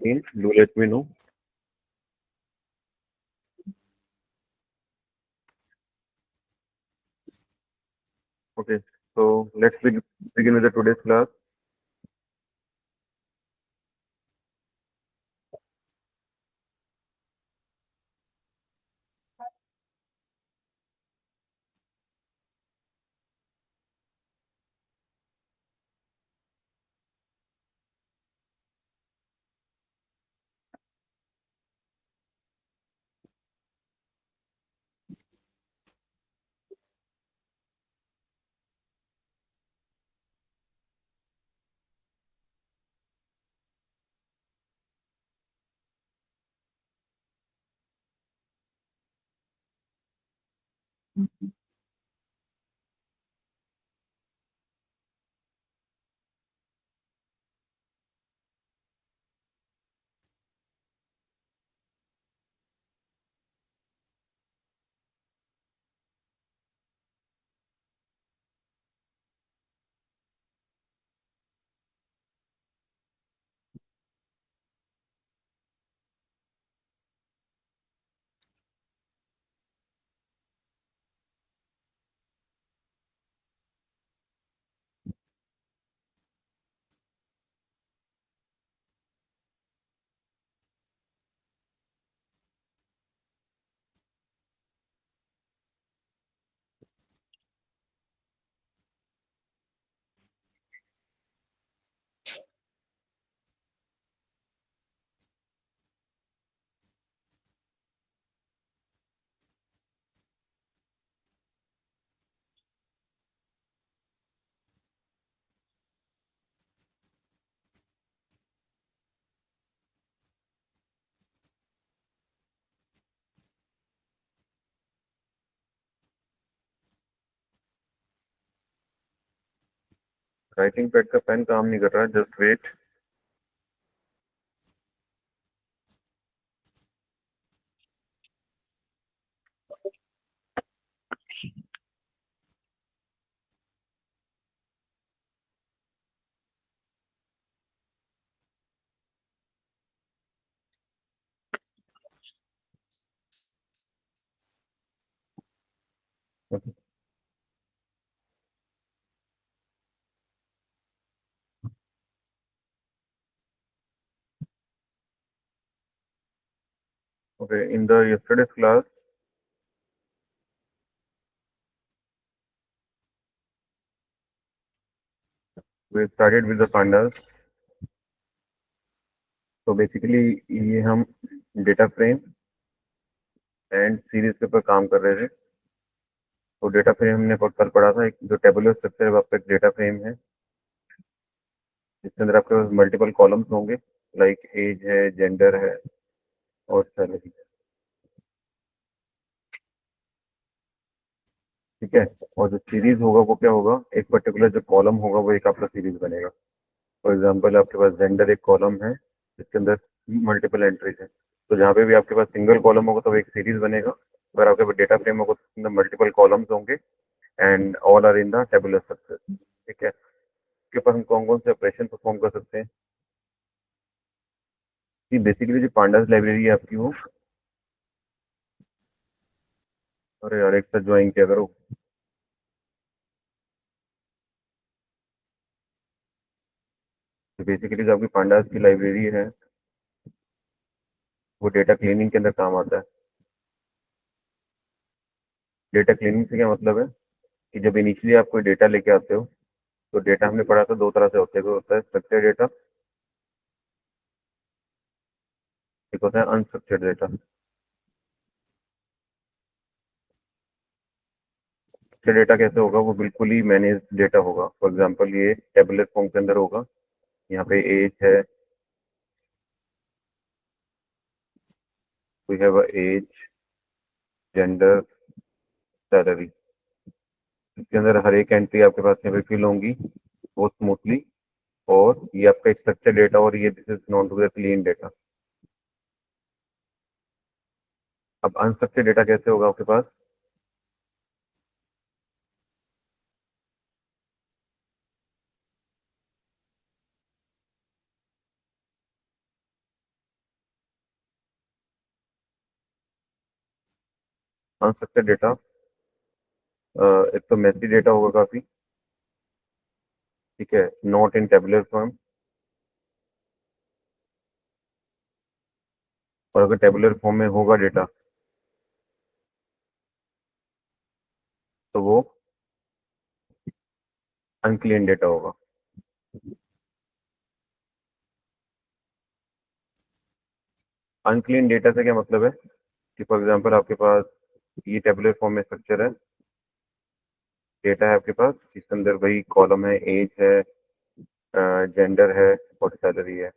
13, do let me know. Okay, so let's begin with the today's class. Writing pad का pen काम नहीं कर रहा है, just wait. Okay, in the yesterday's class, we started with the pandas. तो basically ये हम data frame and series के ऊपर काम कर रहे थे. तो डेटा फ्रेम हमने कल पढ़ा था. एक जो टेबुलर स्ट्रक्चर है आपका एक डेटा फ्रेम है जिसके अंदर आपके पास मल्टीपल कॉलम्स होंगे, लाइक एज है, जेंडर है और सैलरी. ठीक है. और जो सीरीज होगा वो क्या होगा, एक पर्टिकुलर जो कॉलम होगा वो एक आपका सीरीज बनेगा. फॉर एग्जाम्पल आपके पास जेंडर एक कॉलम है जिसके अंदर मल्टीपल एंट्रीज है. तो जहाँ पे भी आपके पास सिंगल कॉलम होगा तो एक सीरीज बनेगा. अगर आपके पास डेटा फ्रेम होगा तो उसके अंदर मल्टीपल कॉलम्स होंगे and all are in the tabular structure. ठीक है. इसके पास हम कौन कौन से ऑपरेशन परफॉर्म कर सकते हैं कि बेसिकली जो पांडास लाइब्रेरी है आपकी वो. अरे यार एक साथ ज्वाइन किया करो. तो बेसिकली जो आपकी पांडास की लाइब्रेरी है वो डेटा क्लीनिंग के अंदर काम आता है. डेटा क्लीनिंग से क्या मतलब है कि जब इनिशियली आप कोई डेटा लेके आते हो तो डेटा हमने पढ़ा था दो तरह से होते हैं. एक होता है स्ट्रक्चर डेटा, एक होता है अनस्ट्रक्चर्ड डेटा. स्ट्रक्चर डेटा कैसे होगा, वो बिल्कुल ही मैनेज डेटा होगा. फॉर एग्जांपल ये टेबुलर फॉर्म के अंदर होगा. यहाँ पे एज है, we have age, gender, salary. इसके अंदर हर एक एंट्री आपके पास यहाँ पे फिल होंगी बहुत स्मूथली. और ये आपका स्ट्रक्चर डेटा और ये this is known to the clean data. अब अनस्ट्रक्चर डेटा कैसे होगा आपके पास. अनस्ट्रक्चर्ड डेटा एक तो मेसी डेटा होगा काफी, ठीक है, नॉट इन टेबुलर फॉर्म। और अगर टेबुलर फॉर्म में होगा डेटा तो वो अनक्लीन डेटा होगा। अनक्लीन डेटा से क्या मतलब है कि फॉर एग्जांपल आपके पास ये टेबुलर फॉर्म में स्ट्रक्चर है, डेटा है आपके पास जिसके अंदर वही कॉलम है, एज है, जेंडर है और सैलरी है।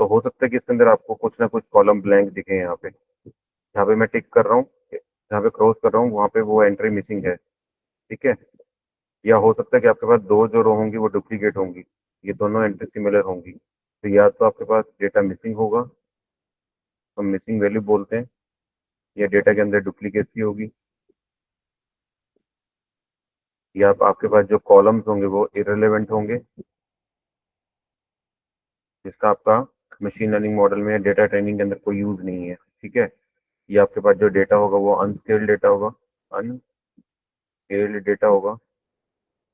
तो हो सकता है कि इसके अंदर आपको कुछ ना कुछ कॉलम ब्लैंक दिखे यहाँ पे, जहाँ पे मैं टिक कर रहा हूँ, जहाँ पे क्रॉस कर रहा हूँ वहाँ पे वो एंट्री मिसिंग है, ठीक है। या हो सकता है कि आपके पास दो जो रो होंगी वो डुप्लीकेट होंगी, ये दोनों एंट्री सिमिलर होंगी, तो या तो आपके पास डेटा मिसिंग होगा, तो मिसिंग वैल्यू बोलते हैं, या डेटा के अंदर डुप्लीकेसी होगी, या आपके पास जो कॉलम्स होंगे वो इरेलीवेंट होंगे, जिसका आपका मशीन लर्निंग मॉडल में डेटा ट्रेनिंग के अंदर कोई यूज नहीं है, ठीक है। या आपके पास जो डेटा होगा वो अनस्केल्ड डेटा होगा, अनस्केल्ड डेटा होगा।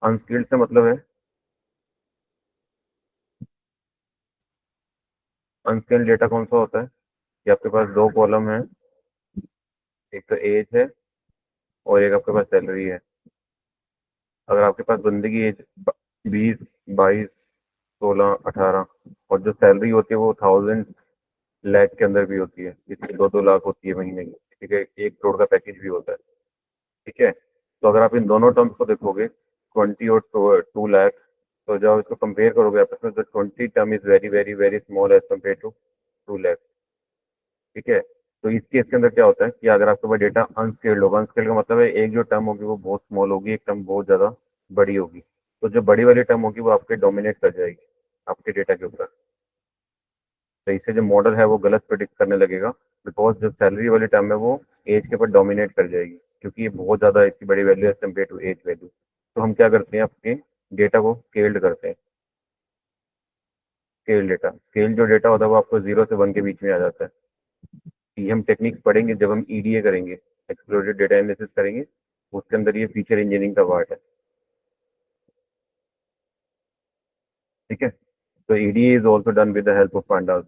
अनस्केल्ड से मतलब है, अनस्केल्ड डेटा कौन सा होता है कि आपके पास दो कॉलम है, एक तो एज है और एक आपके पास सैलरी है। अगर आपके पास बंदे की एज 20, 22, 16, 18 और जो सैलरी होती है वो 1000 लाख के अंदर भी होती है, इसकी 2-2 लाख होती है महीने की, ठीक है, 1 करोड़ का पैकेज भी होता है, ठीक है। तो अगर आप इन दोनों टर्म्स को देखोगे, 20 और 2 लाख, तो जब इसको कंपेयर करोगे आपस में, तो 20 term is very very very small as compare to 2 lakh, ठीक है। तो इस केस के अंदर क्या होता है कि अगर आपके पास डेटा अनस्केल्ड होगा, अनस्केल्ड का मतलब है एक जो टर्म होगी वो बहुत स्मॉल होगी, एक टर्म बहुत ज़्यादा बड़ी होगी, तो जो बड़ी वाली टर्म होगी वो आपके डोमिनेट कर जाएगी आपके डेटा के ऊपर। तो इससे जो मॉडल है वो गलत प्रिडिक्ट करने लगेगा, बिकॉज जो सैलरी वाली टर्म है वो एज के ऊपर डोमिनेट कर जाएगी, क्योंकि ये बहुत ज़्यादा इसकी बड़ी value as compare to age value. तो हम क्या करते हैं, आपके डेटा को स्केल्ड करते हैं। स्केल डेटा, स्केल जो डेटा होता है वो आपको 0 से 1 के बीच में आ जाता है। ये हम टेक्निक्स पढ़ेंगे जब हम ईडीए करेंगे, एक्सप्लोरेटिव डेटा एनालिसिस करेंगे, उसके अंदर ये फीचर इंजीनियरिंग का पार्ट है, ठीक है। तो EDA is also done with the help of pandas,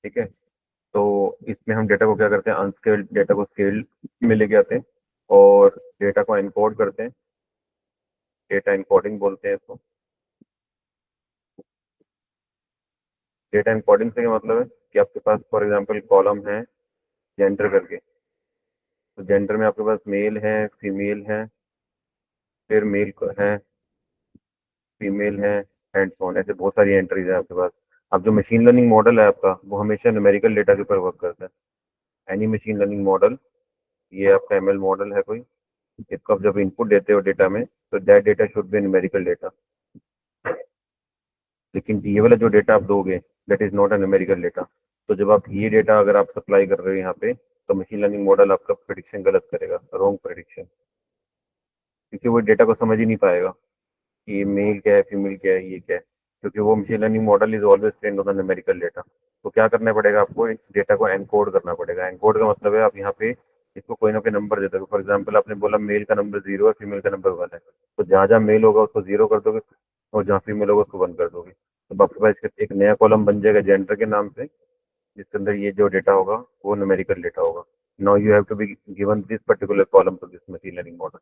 ठीक है। तो इसमें हम डेटा को क्या करते हैं, अनस्केल्ड डेटा को स्केल्ड में लेके आते हैं और डेटा को एनकोड करते हैं, डेटा एनकोडिंग बोलते हैं इसको। डेटा एनकोडिंग से क्या मतलब है कि आपके पास फॉर एग्जांपल कॉलम है जेंडर करके, तो जेंडर में आपके पास मेल है, फीमेल है, फिर मेल है, फीमेल है, एंड सो ऑन, ऐसे बहुत सारी एंट्रीज है आपके पास। अब जो मशीन लर्निंग मॉडल है आपका वो हमेशा न्यूमेरिकल डेटा के ऊपर वर्क करता है। एनी मशीन लर्निंग मॉडल, ये आपका एमएल मॉडल है कोई, इसको आप जब इनपुट देते हो डेटा में, तो that data should be numerical data. लेकिन ये वाला जो डेटा आप दोगे that is not a numerical data. तो जब आप ये डेटा अगर आप सप्लाई कर रहे हो यहाँ पे, तो मशीन लर्निंग मॉडल आपका प्रिडिक्शन गलत करेगा, रॉन्ग प्रिडिक्शन, क्योंकि वो डेटा को समझ ही नहीं पाएगा कि मेल क्या है, फीमेल क्या है, ये क्या है, क्योंकि वो machine learning model is always trained on the numerical data. तो क्या करना पड़ेगा आपको, इस डेटा को एनकोड करना पड़ेगा। एनकोड का मतलब है आप यहाँ पे इसको कोई ना कोई नंबर दे दोगे। फॉर एग्जाम्पल आपने बोला मेल का नंबर 0 है, फीमेल का नंबर 1 है, तो जहाँ जहाँ मेल होगा उसको 0 कर दोगे और जहाँ फीमेल होगा उसको 1 कर दोगे, तो आपके पास एक नया कॉलम बन जाएगा जेंडर के नाम से, जिसके अंदर ये जो डेटा होगा वो न्यूमेरिकल डेटा होगा। Now you have to be given this particular column to this machine learning model.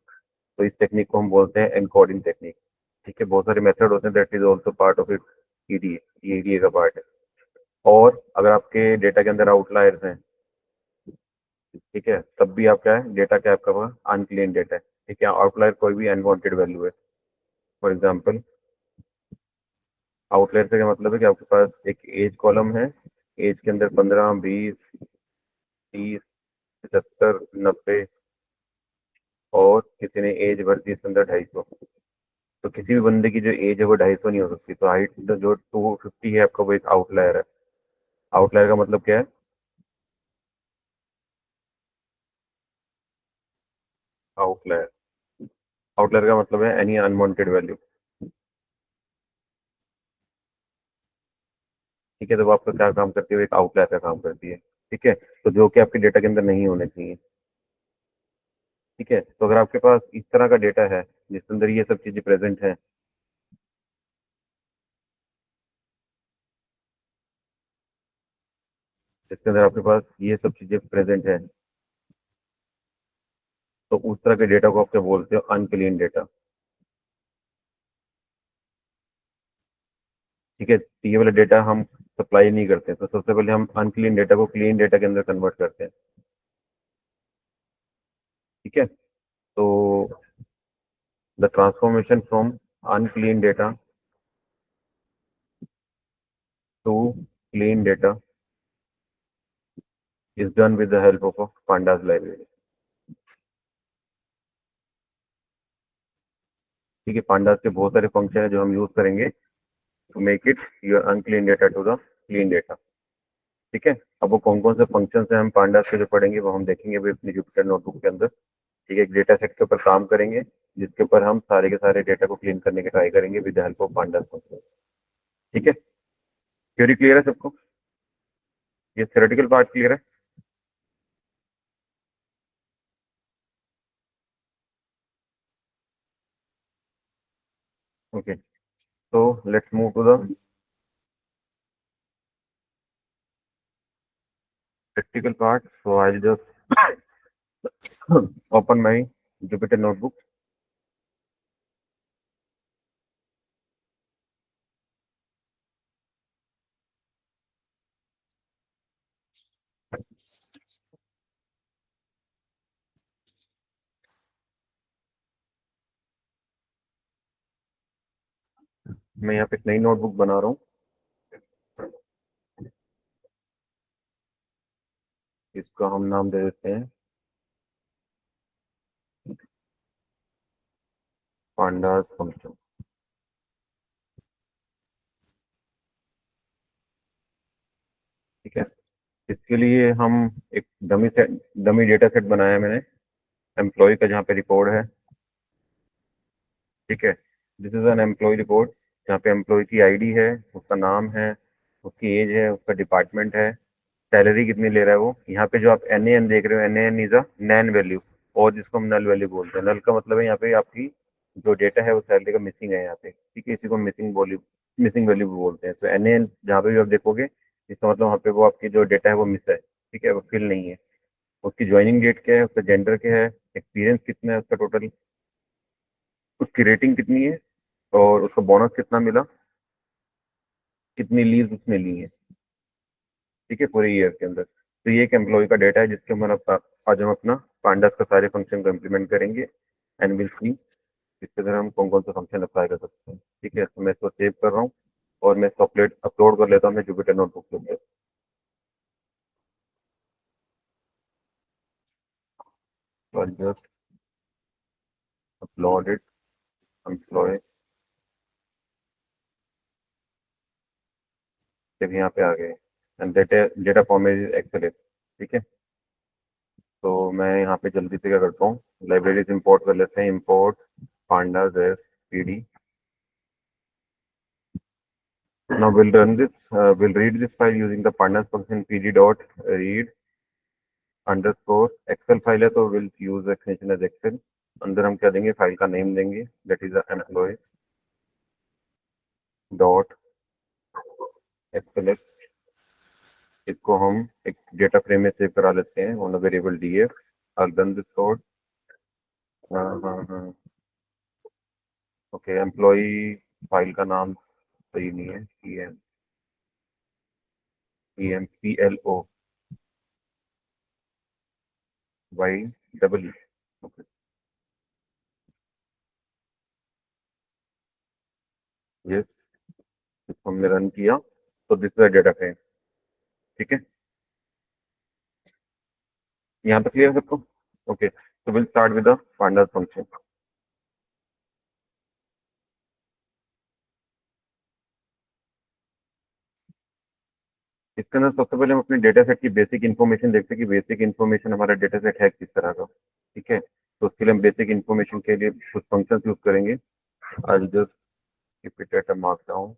तो इस टेक्निक को हम बोलते हैं एनकोडिंग टेक्निक, ठीक है। बहुत सारे मेथड होते हैं, that is also part of it, EDA, ये ईडीए का पार्ट है। और अगर आपके डेटा के अंदर आउटलायर्स हैं, ठीक है, तब भी आप क्या है, डेटा क्या आपका अनक्लीन डेटा है, ठीक है। आउटलायर कोई भी अनवांटेड वैल्यू है। फॉर एग्जांपल आउटलायर से क्या मतलब है कि आपके पास एक एज कॉलम है, एज के अंदर 15, 20, 30, 75, 90 और किसी ने एज भर दी इसके अंदर 250। तो किसी भी बंदे की जो एज है वो 250 नहीं हो सकती, तो हाइट जो 250 है आपका वो एक आउटलायर है। आउटलायर का मतलब क्या है, आउटलायर, आउटलायर का मतलब है एनी अनवांटेड वैल्यू, ठीक है। तो वो आपका क्या काम करती है, वो एक आउटलायर का काम करती है। ठीक है, तो जो कि आपके डेटा के अंदर नहीं होने चाहिए। ठीक है, तो अगर आपके पास इस तरह का डेटा है जिसके अंदर ये सब चीजें प्रेजेंट है, जिसके अंदर आपके पास ये सब चीजें प्रेजेंट है, तो उस तरह के डेटा को आप क्या बोलते हो? Unclean data. ठीक है, तो ये वाला डेटा हम सप्लाई नहीं करते, तो सबसे पहले हम अनक्लीन डेटा को क्लीन डेटा के अंदर कन्वर्ट करते हैं। ठीक है, तो the transformation from unclean data to clean data is done with the help of pandas library. ठीक है, पांडास के बहुत सारे फंक्शन है जो हम यूज करेंगे to make it your unclean data to the clean data. ठीक है, अब वो कौन कौन से फंक्शन है हम पांडास के जो पढ़ेंगे वो हम देखेंगे भी अपनी जुपिटर नोटबुक के अंदर। ठीक है, एक डेटा सेट के ऊपर काम करेंगे जिसके ऊपर हम सारे के सारे डेटा को क्लीन करने की ट्राई करेंगे with the help of pandas function. ठीक है, थ्योरी क्लियर है सबको? ये थ्योरेटिकल पार्ट क्लियर है? Okay, so let's move to the practical part. So I'll just open my Jupyter notebook. मैं यहाँ पे एक नई नोटबुक बना रहा हूँ, इसका हम नाम दे देते हैं पांडास फंक्शन। ठीक है, इसके लिए हम एक डमी डेटा सेट बनाया है मैंने, एम्प्लॉय का, जहाँ पे रिकॉर्ड है। ठीक है, this is an employee record, जहाँ पे एम्प्लॉय की आईडी है, उसका नाम है, उसकी एज है, उसका डिपार्टमेंट है, सैलरी कितनी ले रहा है वो। यहाँ पे जो आप एन ए एन देख रहे हो, N A N is a NaN value, और जिसको हम नल वैल्यू बोलते हैं। नल का मतलब है यहाँ पे आपकी जो डेटा है वो सैलरी का मिसिंग है यहाँ पे। ठीक है, इसी को मिसिंग वैल्यू बोलते हैं। तो एन ए एन जहाँ पे भी आप देखोगे, इसका मतलब वहाँ पे वो आपकी जो डेटा है वो मिस है। ठीक है, वो फिल नहीं है। उसकी ज्वाइनिंग डेट क्या है, उसका जेंडर क्या है, एक्सपीरियंस कितना है उसका टोटल, उसकी रेटिंग कितनी है, और उसका बोनस कितना मिला, कितनी लीव उसने ली है। ठीक है, पूरे ईयर के अंदर। तो ये एक एम्प्लॉय का डेटा है जिसके अंदर आज हम अपना पांडास का सारे फंक्शन को इम्प्लीमेंट करेंगे, एंड विल सी इसके अंदर हम कौन कौन से फंक्शन अप्लाई कर सकते हैं। ठीक है, तो मैं इसको सेव कर रहा हूँ और मैं इसको अपलोड कर लेता हूँ मैं जुपिटर नोटबुक के ऊपर। जस्ट अपलोड इट, एम्प्लॉय, जब यहाँ पे आ गए, and data data format is excellent. ठीक है, तो मैं यहाँ पे जल्दी से क्या करता हूँ, लाइब्रेरीज इंपोर्ट कर लेते हैं। Import pandas as pd। Now we'll run this, we'll read this file using the pandas function pd dot read underscore excel file है तो we'll use extension as excel। अंदर हम क्या देंगे, फाइल का नेम देंगे, that is employee dot xlx। इसको हम एक डेटा फ्रेम में सेव करा लेते हैं on variable df। I'll run this code। हाँ हाँ हाँ, ओके, एम्प्लॉई फाइल का नाम सही नहीं है, emplo Y double E. Okay, yes, इसको हमने रन किया, तो दिस इज डेटा फ्रेम। ठीक है, यहाँ पे क्लियर सबको? ओके, तो will start with the pandas function. इसके अंदर सबसे पहले हम अपने डेटा सेट की बेसिक इन्फॉर्मेशन देखते हैं कि बेसिक इन्फॉर्मेशन हमारा डेटा सेट है किस तरह का। ठीक है, तो उसके लिए हम बेसिक इन्फॉर्मेशन के लिए कुछ फंक्शंस यूज करेंगे। I just keep it at a markdown.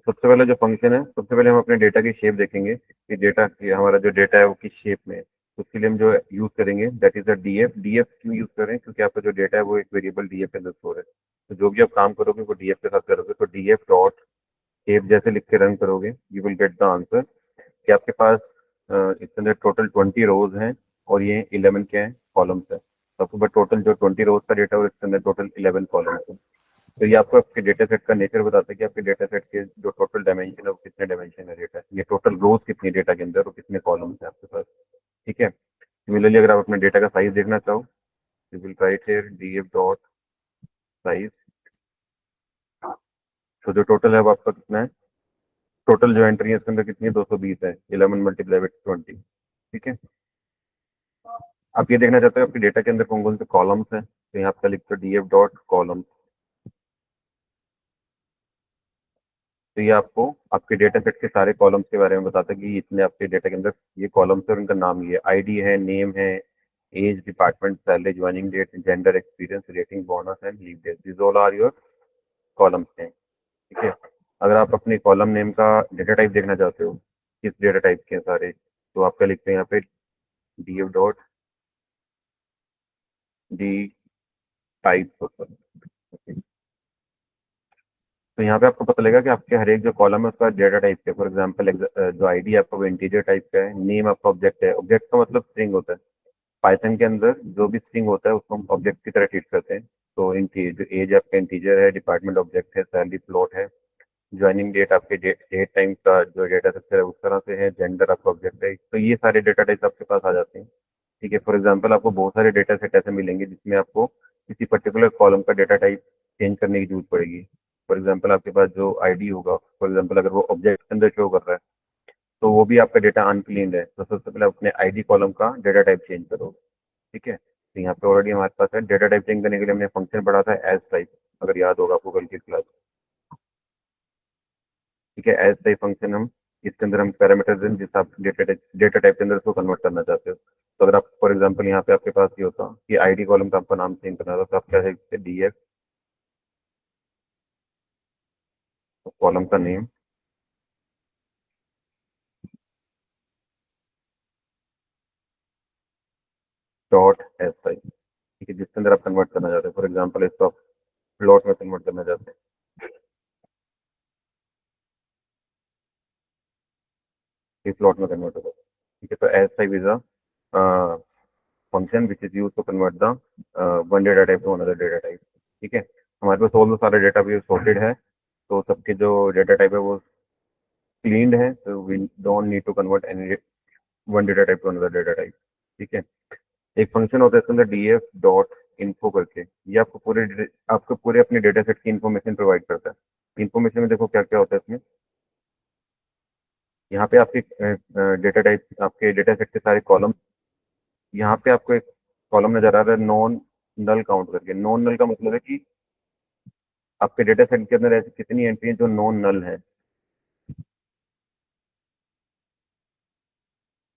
सबसे पहले जो फंक्शन है, सबसे पहले हम अपने डेटा की शेप देखेंगे कि डेटा की हमारा जो डेटा है वो किस शेप में है। तो उसके लिए हम जो यूज करेंगे that is the DF. DF क्यों यूज करें? क्योंकि आपका जो डेटा है वो एक वेरिएबल डीएफ के अंदर स्टोर है। तो जो भी आप काम करोगे वो डीएफ के साथ करोगे। तो डीएफ डॉट शेप जैसे लिख के रन करोगे you will get the answer कि आपके पास इसके अंदर टोटल 20 रोज हैं और ये 11 क्या है, कॉलम्स है। तो आपके पास टोटल जो 20 रोज का डेटा है और इसके अंदर टोटल 11 कॉलम्स है। तो ये आपको आपके डेटा सेट का नेचर बताता है कि आपके डेटा सेट के जो टोटल डायमेंशन है वो कितने डायमेंशन है डेटा, ये टोटल रोज कितनी डेटा के अंदर और कितने कॉलम्स है आपके पास। ठीक है। सिमिलरली अगर आप अपने डेटा का साइज देखना चाहो, you will write here DF dot size. तो जो टोटल है वो आपका कितना है, टोटल जो एंट्री है इसके अंदर कितनी है, 220 है। 11 मल्टीप्लाई विद 20। ठीक है। आप ये देखना चाहते हो आपके डेटा के अंदर कौन कौन से कॉलम्स हैं, तो यहाँ आपका लिखते हो डीएफ डॉट कॉलम। तो ये आपको आपके डेटा सेट के सारे कॉलम्स के बारे में बताता है कि इतने आपके डेटा के अंदर ये कॉलम्स है और उनका नाम ये आईडी है, नेम है, age, department, salary, joining date, gender, experience, rating, bonus and leave date, this all are your columns हैं। ठीक है। अगर आप अपने कॉलम नेम का डेटा टाइप देखना चाहते हो किस डेटा टाइप के हैं सारे, तो आपका लिखते हैं यहाँ पे डीएफ डॉट डी टाइप। तो यहाँ पे आपको पता लगेगा कि आपके हर एक जो कॉलम है उसका डेटा टाइप है। फॉर एग्जांपल जो आईडी है आपका वो इंटीजर टाइप का है, नेम आपका ऑब्जेक्ट है, ऑब्जेक्ट का मतलब स्ट्रिंग होता है। पाइथन के अंदर जो भी स्ट्रिंग होता है उसको हम ऑब्जेक्ट की तरह ट्रीट करते हैं। तो जो एज आपका इंटीजर है, डिपार्टमेंट ऑब्जेक्ट है, सैलरी फ्लोट है, ज्वाइनिंग डेट आपके डेट टाइम का जो डेटा स्ट्रक्चर है उस तरह से है, जेंडर आपका ऑब्जेक्ट है। तो ये सारे डेटा टाइप्स आपके पास आ जाते हैं। ठीक है। फॉर एग्जाम्पल आपको बहुत सारे डेटा सेट ऐसे मिलेंगे जिसमें आपको किसी पर्टिकुलर कॉलम का डेटा टाइप चेंज करने की जरूरत पड़ेगी। फॉर एग्जाम्पल आपके पास जो आईडी होगा, फॉर एग्जाम्पल अगर वो ऑब्जेक्ट के अंदर शो कर रहा है तो वो भी आपका डेटा अनक्लीन है, तो सबसे पहले अपने आईडी कॉलम का डेटा टाइप चेंज करो। ठीक है। तो यहाँ पे ऑलरेडी हमारे पास है डेटा टाइप चेंज करने के लिए हमने फंक्शन पढ़ा था एज टाइप, अगर याद होगा आपको कल की क्लास। ठीक है। एज टाइप फंक्शन हम इसके अंदर हम पैरामीटर्स हैं जिस आप डेटा टाइप के अंदर उसको कन्वर्ट करना चाहते हो। तो अगर आप फॉर एग्जाम्पल यहाँ पे आपके पास ये होता कि आईडी कॉलम का आपका नाम चेंज करना था तो आप क्या लिखते डीएफ कॉलम का नेम डॉट एज टाइप। ठीक है। जिसके अंदर आप कन्वर्ट करना चाहते हैं, फॉर एग्जाम्पल इसको आप प्लॉट में कन्वर्ट करना चाहते हैं, इस प्लॉट में कन्वर्ट होगा। ठीक है। तो astype is a function which is use to convert the one data type to another data type. ठीक है। हमारे पास ऑल सारे डेटा भी सॉर्टेड है, तो सबके जो डेटा टाइप है वो क्लीनड है, तो we don't need to convert any one data type to another data type. ठीक है। एक फंक्शन होता है इसके अंदर डीएफ डॉट इन्फो करके, ये आपको पूरे अपने डेटा सेट की इन्फॉर्मेशन प्रोवाइड करता है। इन्फॉर्मेशन में देखो क्या क्या होता है इसमें। यहाँ पे आपके डेटा टाइप आपके डेटा सेट के सारे कॉलम, यहाँ पे आपको एक कॉलम नजर आ रहा है नॉन नल काउंट करके। नॉन नल का मतलब है कि आपके डेटा सेट के अंदर ऐसी कितनी एंट्री है जो नॉन नल है।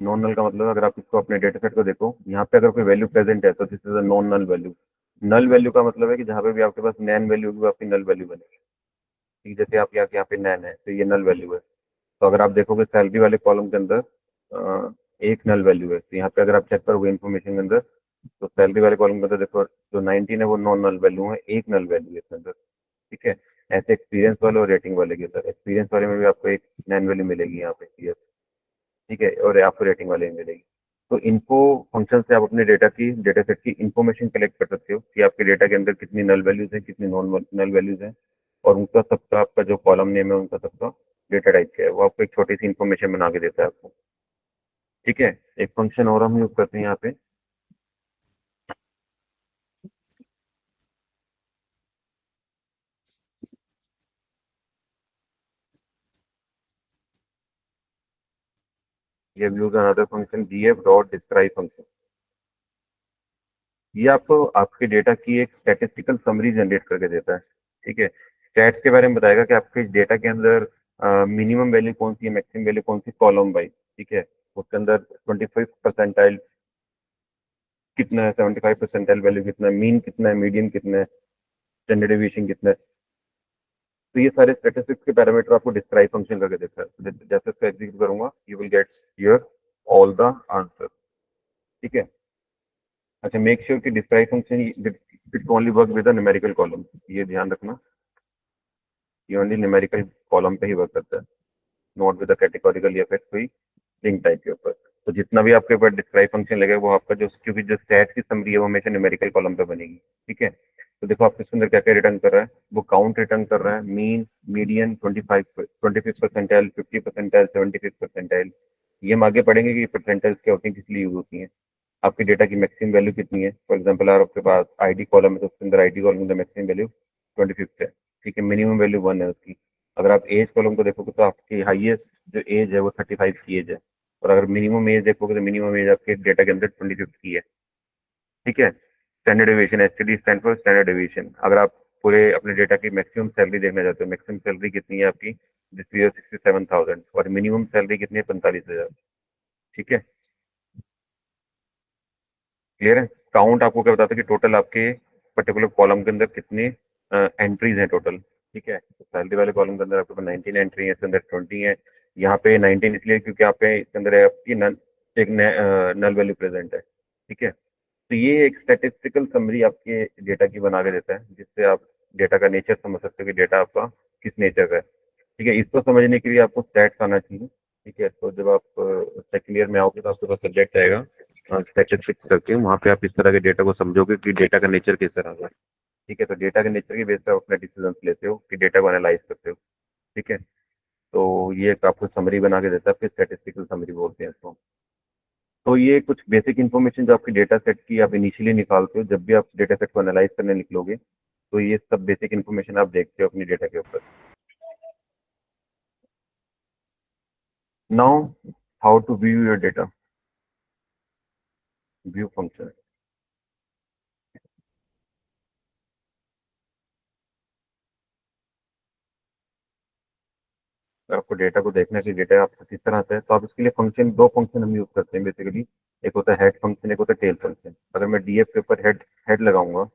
नॉन नल का मतलब अगर आप इसको अपने डेटा सेट को देखो, यहाँ पे अगर कोई वैल्यू प्रेजेंट है तो this is a non null value. Null value का मतलब है कि जहाँ पे भी आपके पास नैन वैल्यू होगी वो आपकी नल वैल्यू बनेगी। ठीक, जैसे आप यहाँ पे नैन है तो ये नल वैल्यू है। तो अगर आप देखोगे सैलरी वाले कॉलम के अंदर एक नल वैल्यू है, तो यहाँ पे अगर आप चेक करोगे इन्फॉर्मेशन के अंदर तो सैलरी वाले कॉलम के अंदर देखो जो 19 है वो नॉन नल वैल्यू है, एक नल वैल्यू है इसके अंदर। ठीक है। ऐसे एक्सपीरियंस वाले और रेटिंग वाले के अंदर एक्सपीरियंस वाले में भी आपको एक नैन वैल्यू मिलेगी यहाँ पे yes। ठीक है। और आपको रेटिंग वाले में मिलेगी। तो इनको फंक्शन से आप अपने डेटा की डेटा सेट की इंफॉर्मेशन कलेक्ट कर सकते हो कि आपके डेटा के अंदर कितनी नल वैल्यूज हैं, कितनी नॉन नल वैल्यूज हैं, और उनका सबका आपका जो कॉलम नेम है उनका सबका डेटा टाइप क्या है वो आपको एक छोटी सी इन्फॉर्मेशन बना के देता है आपको। ठीक है। एक फंक्शन और हम यूज करते हैं यहाँ पे, ये use another function df dot describe function. ये आपको आपके डेटा की एक स्टैटिस्टिकल समरी जनरेट करके देता है। ठीक है। स्टैट्स के बारे में बताएगा कि आपके डेटा के अंदर मिनिमम वैल्यू कौन सी है, मैक्सिमम वैल्यू कौन सी कॉलम वाइज। ठीक है। उसके अंदर 25 परसेंटाइल कितना है, 75 परसेंटाइल वैल्यू कितना है, मीन कितना है, मीडियन कितना है, स्टैंडर्ड डेविएशन कितना है। तो ये सारे स्टैटिस्टिक्स के पैरामीटर आपको डिस्क्राइब फंक्शन करके देता है। जैसे इसको एग्जीक्यूट करूंगा you will get here all the answer. ठीक है। अच्छा, मेक श्योर कि describe function it only work with the numerical column, ये ध्यान रखना, ये ओनली न्यूमेरिकल कॉलम पे ही वर्क करता है, नॉट विद द कैटेगोरिकल या फिर कोई लिंक टाइप के ऊपर। तो जितना भी आपके ऊपर डिस्क्राइब फंक्शन लगेगा वो आपका जो, क्योंकि जो स्टैट की समरी है वो हमेशा न्यूमेरिकल कॉलम पे बनेगी। ठीक है। तो देखो आपके इसके अंदर क्या क्या रिटर्न कर रहा है, वो काउंट रिटर्न कर रहा है, mean, median, 25 percentile, 50 percentile, 75 percentile. ये हम आगे पढ़ेंगे कि परसेंटाइल्स क्या होती है, किस लिए यूज होती है, आपकी डेटा की मैक्सिमम वैल्यू कितनी है। फॉर एग्जाम्पल अगर आपके पास आईडी कॉलम है तो उसके अंदर आईडी कॉलम में मैक्सिमम वैल्यू 25 है। ठीक है, मिनिमम वैल्यू 1 है उसकी। अगर आप एज कॉलम को देखोगे तो आपकी हाईएस्ट जो एज है वो 35 की एज है, और अगर मिनिमम एज देखोगे तो मिनिमम एज आपके डेटा के अंदर 25 की है। ठीक है। Standard deviation, STD stand for standard deviation. अगर आप पूरे अपने डेटा की मैक्सिमम सैलरी देखना चाहते हो, मैक्सिमम सैलरी कितनी है आपकी, दिस ईयर 67,000, और मिनिमम सैलरी कितनी है, 45,000। ठीक है, क्लियर है। काउंट आपको क्या बताता है कि टोटल आपके पर्टिकुलर कॉलम के अंदर कितने एंट्रीज हैं टोटल। ठीक है, तो सैलरी वाले कॉलम के अंदर आपके पास 19 एंट्री है, इसके अंदर 20 है। यहाँ पे 19 इसलिए क्योंकि यहाँ पे इसके अंदर है आपकी नल, एक नल वैल्यू प्रेजेंट है। ठीक है। तो ये एक स्टैटिस्टिकल समरी आपके डेटा की बना के देता है, जिससे आप डेटा का नेचर समझ सकते हो कि डेटा आपका किस नेचर का है। ठीक है, इसको समझने के लिए आपको स्टैट्स आना चाहिए। ठीक है, तो जब आप सेकेंड ईयर में आओगे तो आपके पास सब्जेक्ट आएगा स्टैटिस्टिक्स करके, वहाँ पे आप इस तरह के डेटा को समझोगे कि डेटा का नेचर किस तरह का है। ठीक है, तो डेटा के नेचर के बेस पर आप अपने डिसीजन लेते हो कि डेटा को एनालाइज करते हो। ठीक है, तो ये एक आपको समरी बना के देता है, फिर स्टैटिस्टिकल समरी बोलते हैं इसको। तो ये कुछ बेसिक इन्फॉर्मेशन जो आपकी डेटा सेट की आप इनिशियली निकालते हो, जब भी आप डेटा सेट को एनालाइज करने निकलोगे तो ये सब बेसिक इन्फॉर्मेशन आप देखते हो अपनी डेटा के ऊपर। Now, how to view your data, view function. अगर आपको डेटा को देखना है कि डेटा आपको किस तरह से है, तो आप इसके लिए फंक्शन, दो फंक्शन हम यूज करते हैं बेसिकली। एक होता है हेड फंक्शन, एक होता है टेल फंक्शन। अगर मैं डीएफ के ऊपर हेड हेड लगाऊंगा,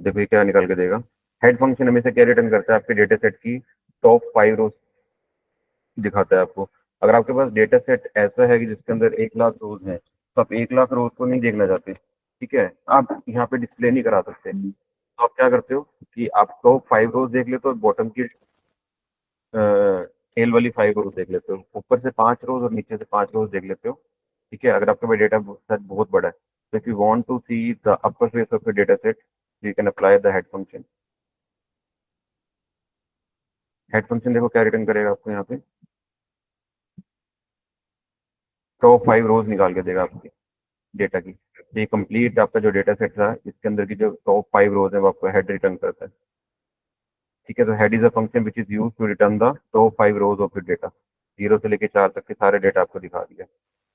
देखो ये क्या निकाल के देगा। हेड फंक्शन हमेशा क्या रिटर्न करता है, आपके डेटा सेट की टॉप 5 रोज दिखाता है आपको। अगर आपके पास डेटा सेट ऐसा है कि जिसके अंदर 1 लाख रोज हैं, तो आप 1 लाख रोज को नहीं देखना चाहते। ठीक है, आप यहाँ पे डिस्प्ले नहीं करा सकते, तो आप क्या करते हो कि आप टॉप 5 रोज देख लेते हो, बॉटम की टेल वाली 5 रोज देख लेते हो, ऊपर से 5 रोज और नीचे से 5 रोज देख लेते हो। ठीक है, अगर आपके पास डेटा सेट बहुत बड़ा है, तो if you want to see the upper phase of the data set, you can apply the head function. Head function देखो क्या रिटर्न करेगा आपको यहाँ पे, टॉप 5 रोज निकाल के देगा आपकी डेटा की। तो ये कंप्लीट आपका जो डेटा सेट था, इसके अंदर की जो टॉप 5 रोज है वो आपको हेड रिटर्न करता है। ठीक है, तो head is a function which is use to return the top 5 rows of your data. 0 से लेके 4 तक के सारे डेटा आपको दिखा दिया।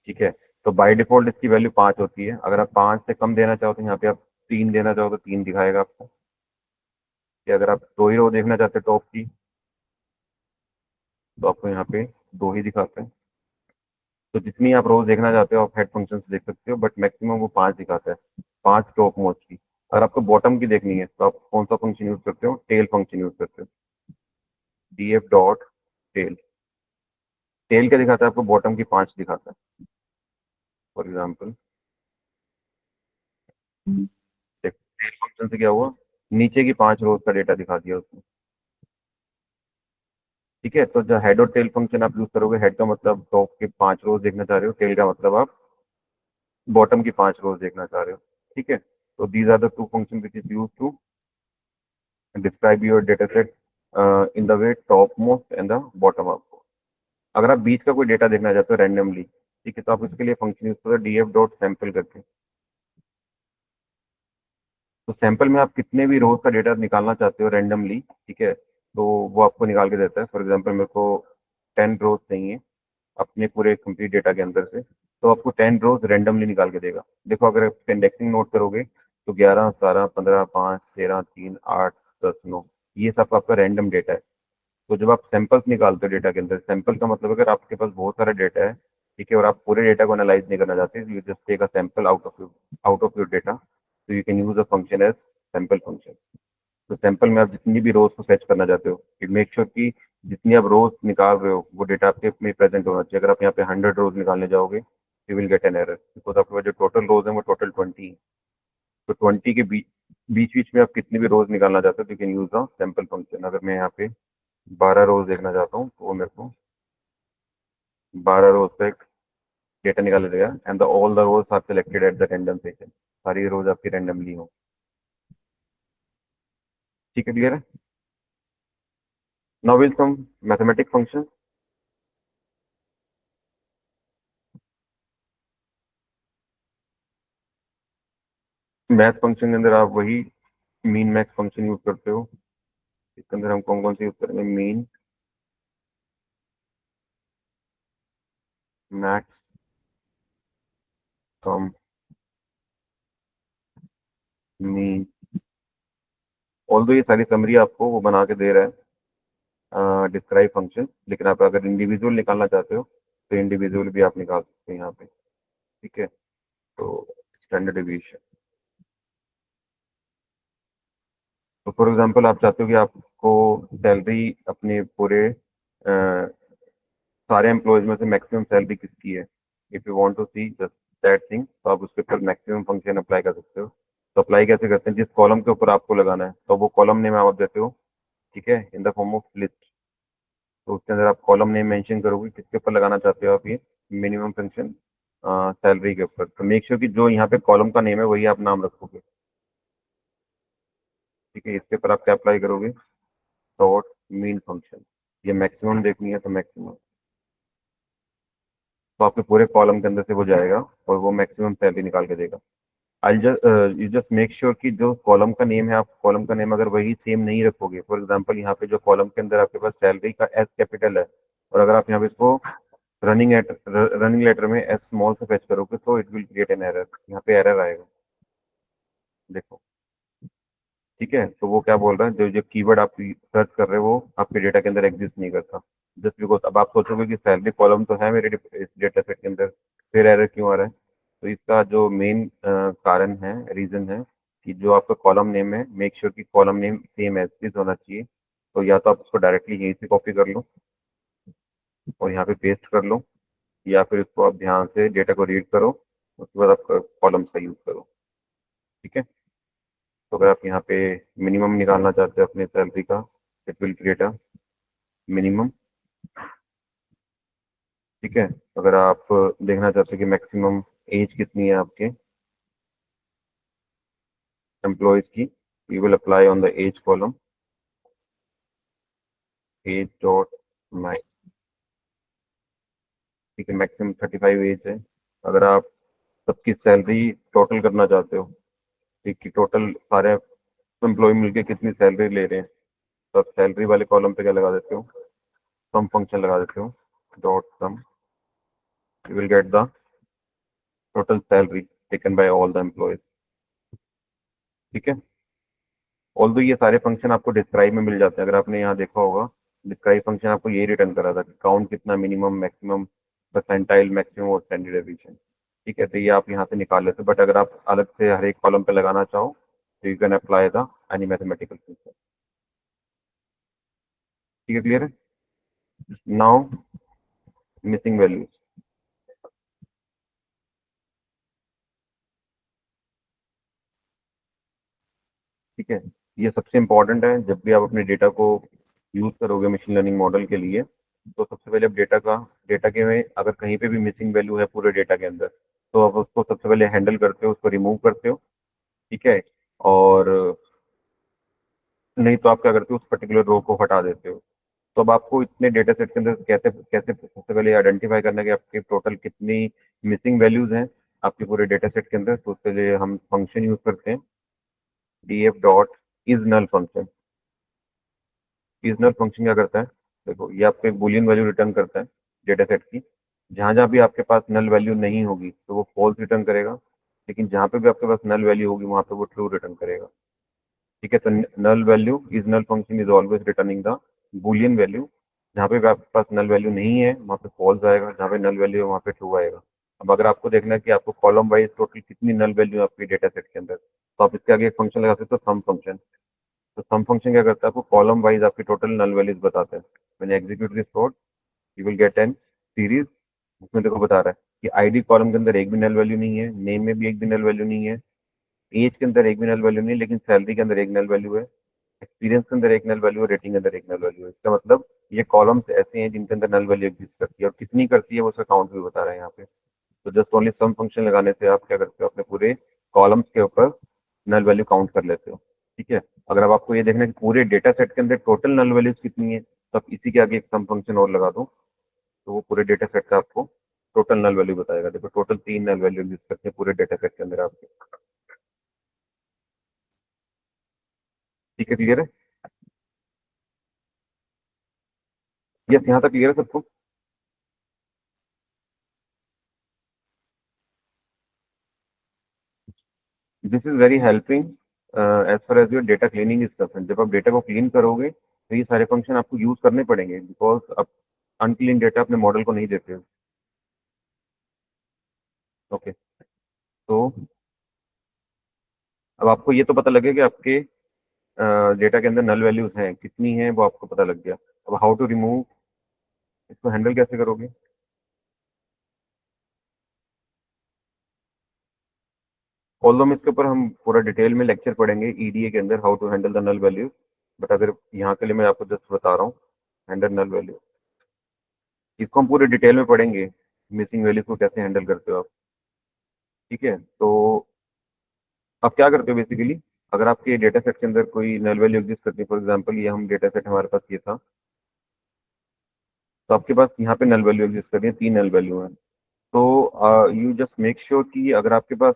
ठीक है, तो बाय डिफॉल्ट इसकी वैल्यू 5 होती है। अगर आप 5 से कम देना चाहो तो यहाँ पे आप 3 देना चाहो तो 3 दिखाएगा आपको, कि अगर आप 2 ही रो देखना चाहते हो टॉप की, तो आपको यहाँ पे 2 ही दिखाते हैं। तो जितनी आप रोज देखना चाहते हो आप हेड फंक्शन से देख सकते हो, बट मैक्सिमम वो 5 दिखाता है, 5 टॉप मोस्ट की। अगर आपको बॉटम की देखनी है तो आप कौन सा फंक्शन यूज करते हो, टेल फंक्शन यूज करते हो, df डॉट टेल। टेल क्या दिखाता है आपको, बॉटम की 5 दिखाता है। फॉर एग्जाम्पल टेल फंक्शन से क्या हुआ, नीचे की 5 रोज का डेटा दिखा दिया उसने। ठीक है, तो जो हेड और टेल फंक्शन आप यूज करोगे, हेड का मतलब टॉप के 5 रोज देखना चाह रहे हो, टेल का मतलब आप बॉटम की 5 रोज देखना चाह रहे हो। ठीक है, तो these are the two function which is use to describe your data set in the way top most and the bottom up. अगर आप बीच का कोई डेटा देखना चाहते हो रैंडमली, ठीक है, तो आप इसके लिए फंक्शन यूज करो डीएफ डॉट सैंपल करके। तो सैंपल में आप कितने भी रोज का डेटा निकालना चाहते हो रैंडमली, ठीक है, तो वो आपको निकाल के देता है। फॉर एग्जाम्पल मेरे को 10 रोज चाहिए अपने पूरे कंप्लीट डेटा के अंदर से, तो आपको 10 रोज रैंडमली निकाल के देगा। देखो अगर आप इंडेक्सिंग नोट करोगे तो 11, 17, 15, 5, 13, 3, 8, 10, 9, ये सब आपका रैंडम डेटा है। तो जब आप सैंपल्स निकालते हो डेटा के अंदर, सैंपल का मतलब अगर आपके पास बहुत सारा डेटा है, ठीक है, और आप पूरे डेटा को एनालाइज नहीं करना चाहते, you just take a sample out of your data, तो you can use a function as sample function. तो सैंपल में आप जितनी भी रोज को फेच करना चाहते हो, मेक श्योर कि जितनी आप रोज निकाल रहे हो वो डेटा आपके में प्रेजेंट होना चाहिए। अगर आप यहाँ पे 100 रोज निकालने जाओगे you will get an error, because आपके पास जो टोटल रोज है वो टोटल 20 है। तो 20 के बीच बीच बीच में आप कितनी भी रोज निकालना चाहते हो you can use the sample function. अगर मैं यहाँ पे 12 रोज देखना चाहता हूँ तो वो मेरे को 12 रोज का एक डेटा निकाल देगा, and the all the rows are selected at the random session. सारी रोज आपकी रैंडमली हो। ठीक है, क्लियर है। Now will some mathematic function. Math function के अंदर आप वही मीन मैक्स फंक्शन यूज करते हो। इसके अंदर हम कौन कौन से यूज करेंगे? मीन, मैक्स, सम, मीन। ऑल्दो ये सारी समरी आपको वो बना के दे रहा है डिस्क्राइब फंक्शन, लेकिन आप अगर इंडिविजुअल निकालना चाहते हो तो इंडिविजुअल भी आप निकाल सकते हैं यहाँ पे। ठीक है, तो स्टैंडर्ड डिवीजन। तो फॉर एग्जांपल आप चाहते हो कि आपको सैलरी अपने पूरे सारे एम्प्लॉयज में से मैक्सिमम सैलरी किसकी है। If you want to see just that thing, तो आप उसके ऊपर मैक्सिमम फंक्शन अप्लाई कर सकते हो। तो अप्लाई कैसे करते हैं? जिस कॉलम के ऊपर आपको लगाना है तो वो कॉलम नेम आप देते हो, ठीक है, in the form of list. तो उसके अंदर आप कॉलम नेम मेंशन करोगे किसके ऊपर लगाना चाहते हो आप ये मिनिमम फंक्शन, सैलरी के ऊपर। तो मेक श्योर कि जो यहाँ पे कॉलम का नेम है वही आप नाम रखोगे। ठीक है, इसके ऊपर आप क्या अप्लाई करोगे? Dot mean function. ये मैक्सिमम देखनी है तो मैक्सिमम, तो आपके पूरे कॉलम के अंदर से वो जाएगा और वो मैक्सिमम सैलरी निकाल के देगा। I just you just make sure कि जो कॉलम का नेम है, आप कॉलम का नेम अगर वही सेम नहीं रखोगे, फॉर एग्जांपल यहाँ पे जो कॉलम के अंदर आपके पास सैलरी का एस कैपिटल है, और अगर आप यहाँ पे इसको रनिंग लेटर में एस स्मॉल से फेच करोगे तो it will create an error. यहाँ पे एरर आएगा, देखो। ठीक है, तो वो क्या बोल रहा है, जो जो कीवर्ड आप सर्च कर रहे हो वो आपके डेटा के अंदर एग्जिस्ट नहीं करता। जस्ट बिकॉज अब आप सोचोगे कि सैलरी कॉलम तो है मेरे इस डेटा सेट के अंदर, फिर एरर क्यों आ रहा है? तो इसका जो मेन कारण है, रीजन है कि जो आपका कॉलम नेम है, मेक श्योर कि column name same as is होना चाहिए। तो या तो आप उसको डायरेक्टली यहीं से कॉपी कर लो और यहाँ पे पेस्ट कर लो, या फिर इसको आप ध्यान से डेटा को रीड करो, उसके बाद आप कॉलम्स का यूज करो। ठीक है, तो अगर आप यहाँ पे मिनिमम निकालना चाहते हो अपनी सैलरी का, it will create a minimum. ठीक है, अगर आप देखना चाहते हो कि मैक्सिमम एज कितनी है आपके एम्प्लॉयज की, you will apply on the age column, age dot max. ठीक है, मैक्सिमम 35 एज है। अगर आप सबकी सैलरी टोटल करना चाहते हो, ठीक, कि टोटल सारे एम्प्लॉय मिलके कितनी सैलरी ले रहे हैं, तो आप सैलरी वाले कॉलम पे क्या लगा देते हो? सम फंक्शन लगा देते हो, dot sum. You will get the total salary taken by all the employees. ठीक है, ऑल्दो ये सारे फंक्शन आपको डिस्क्राइब में मिल जाते हैं। अगर आपने यहाँ देखा होगा, डिस्क्राइब फंक्शन आपको ये रिटर्न करा था कि काउंट कितना, मिनिमम, मैक्सिमम, परसेंटाइल, मैक्सिमम और स्टैंडर्ड डेविएशन। ठीक है, तो ये आप यहाँ से निकाल लेते हो, बट अगर आप अलग से हर एक कॉलम पे लगाना चाहो तो you can apply the any mathematical function. ठीक है, क्लियर है। Now missing values. ठीक है, ये सबसे इंपॉर्टेंट है जब भी आप अपने डेटा को यूज करोगे मशीन लर्निंग मॉडल के लिए। तो सबसे पहले आप डेटा के में अगर कहीं पे भी मिसिंग वैल्यू है पूरे डेटा के अंदर, तो आप उसको सबसे पहले हैंडल करते हो, उसको रिमूव करते हो। ठीक है, और नहीं तो आप क्या करते हो, उस पर्टिकुलर रो को हटा देते हो। तो अब आपको इतने डेटा सेट के अंदर कैसे कैसे सबसे पहले आइडेंटिफाई करना है कि आपके टोटल कितनी मिसिंग वैल्यूज हैं आपके पूरे डेटा सेट के अंदर। तो उसके लिए हम फंक्शन यूज करते हैं, D F dot is null function. सीजनल फंक्शन क्या करता है? देखो, ये आपको एक बुलियन वैल्यू रिटर्न करता है डेटा सेट की। जहां जहां भी आपके पास नल वैल्यू नहीं होगी तो वो फॉल्स रिटर्न करेगा, लेकिन जहां पे भी आपके पास नल वैल्यू होगी वहां पे वो ट्रू रिटर्न करेगा। ठीक है, तो null value is null function is always returning the boolean value. जहां पे भी आपके पास नल वैल्यू नहीं है वहां पे फॉल्स आएगा, जहां पे नल वैल्यू है वहां पे ट्रू आएगा। अब अगर आपको देखना है कि आपको कॉलम वाइज टोटल कितनी नल वैल्यू है आपके डेटा सेट के अंदर, तो आप इसके आगे एक फंक्शन लगा सकते हो, सम फंक्शन। तो सम फंक्शन क्या करता है, आपको कॉलम वाइज आपकी टोटल नल वैल्यूज बताता है। मैंने execute this code, you will get an series. उसमें देखो बता रहा है कि आईडी कॉलम के अंदर एक भी नल वैल्यू नहीं है, नेम में भी एक भी नल वैल्यू नहीं है, एज के अंदर एक भी नल वैल्यू नहीं है, लेकिन सैलरी के अंदर एक नल वैल्यू है, एक्सपीरियंस के अंदर एक नल वैल्यू है, रेटिंग के अंदर एक नल वैल्यू है। इसका मतलब ये कॉलम्स ऐसे हैं जिनके अंदर नल वैल्यू एग्जिस्ट करती है, और कितनी करती है वो उसका काउंट भी बता रहा है यहाँ पे। तो जस्ट ओनली सम फंक्शन लगाने से आप क्या करते हो, अपने पूरे कॉलम्स के ऊपर नल वैल्यू काउंट कर लेते हो। ठीक है, अगर अब आपको ये देखना है कि पूरे डेटा सेट के अंदर टोटल नल वैल्यूज कितनी है, तो आप इसी के आगे एक सम फंक्शन और लगा दो, तो वो पूरे डेटा सेट का आपको टोटल नल वैल्यू बताएगा। देखो टोटल 3 नल वैल्यू एग्जिस्ट करते हैं पूरे डेटा सेट के अंदर आपके। ठीक है, क्लियर है? यस, यहाँ तक क्लियर है सबको? This is very helping as far as your data cleaning is concern. जब आप डेटा को क्लीन करोगे तो ये सारे फंक्शन आपको यूज करने पड़ेंगे, बिकॉज आप अनक्लीन डेटा अपने मॉडल को नहीं देते हो। ओके, तो अब आपको ये तो पता लगे कि आपके डेटा के अंदर नल वैल्यूज हैं, कितनी हैं वो आपको पता लग गया। अब हाउ टू रिमूव, इसको हैंडल कैसे करोगे? ऑल्दो इसके ऊपर हम पूरा डिटेल में लेक्चर पढ़ेंगे ईडीए के अंदर, how to handle the null values. But अगर यहाँ के लिए मैं आपको जस्ट बता रहा हूँ, हैंडल नल वैल्यू, इसको हम पूरे डिटेल में पढ़ेंगे, मिसिंग वैल्यूज को कैसे हैंडल करते हो आप। ठीक है, तो आप क्या करते हो बेसिकली, अगर आपके डेटा सेट के अंदर कोई नल वैल्यू एग्जिस्ट करती है, फॉर एग्जांपल ये हम डेटा सेट हमारे पास ये था, तो आपके पास यहाँ पे नल वैल्यू एग्जिस्ट कर रही है, 3 नल वैल्यू है। तो यू जस्ट मेक श्योर कि अगर आपके पास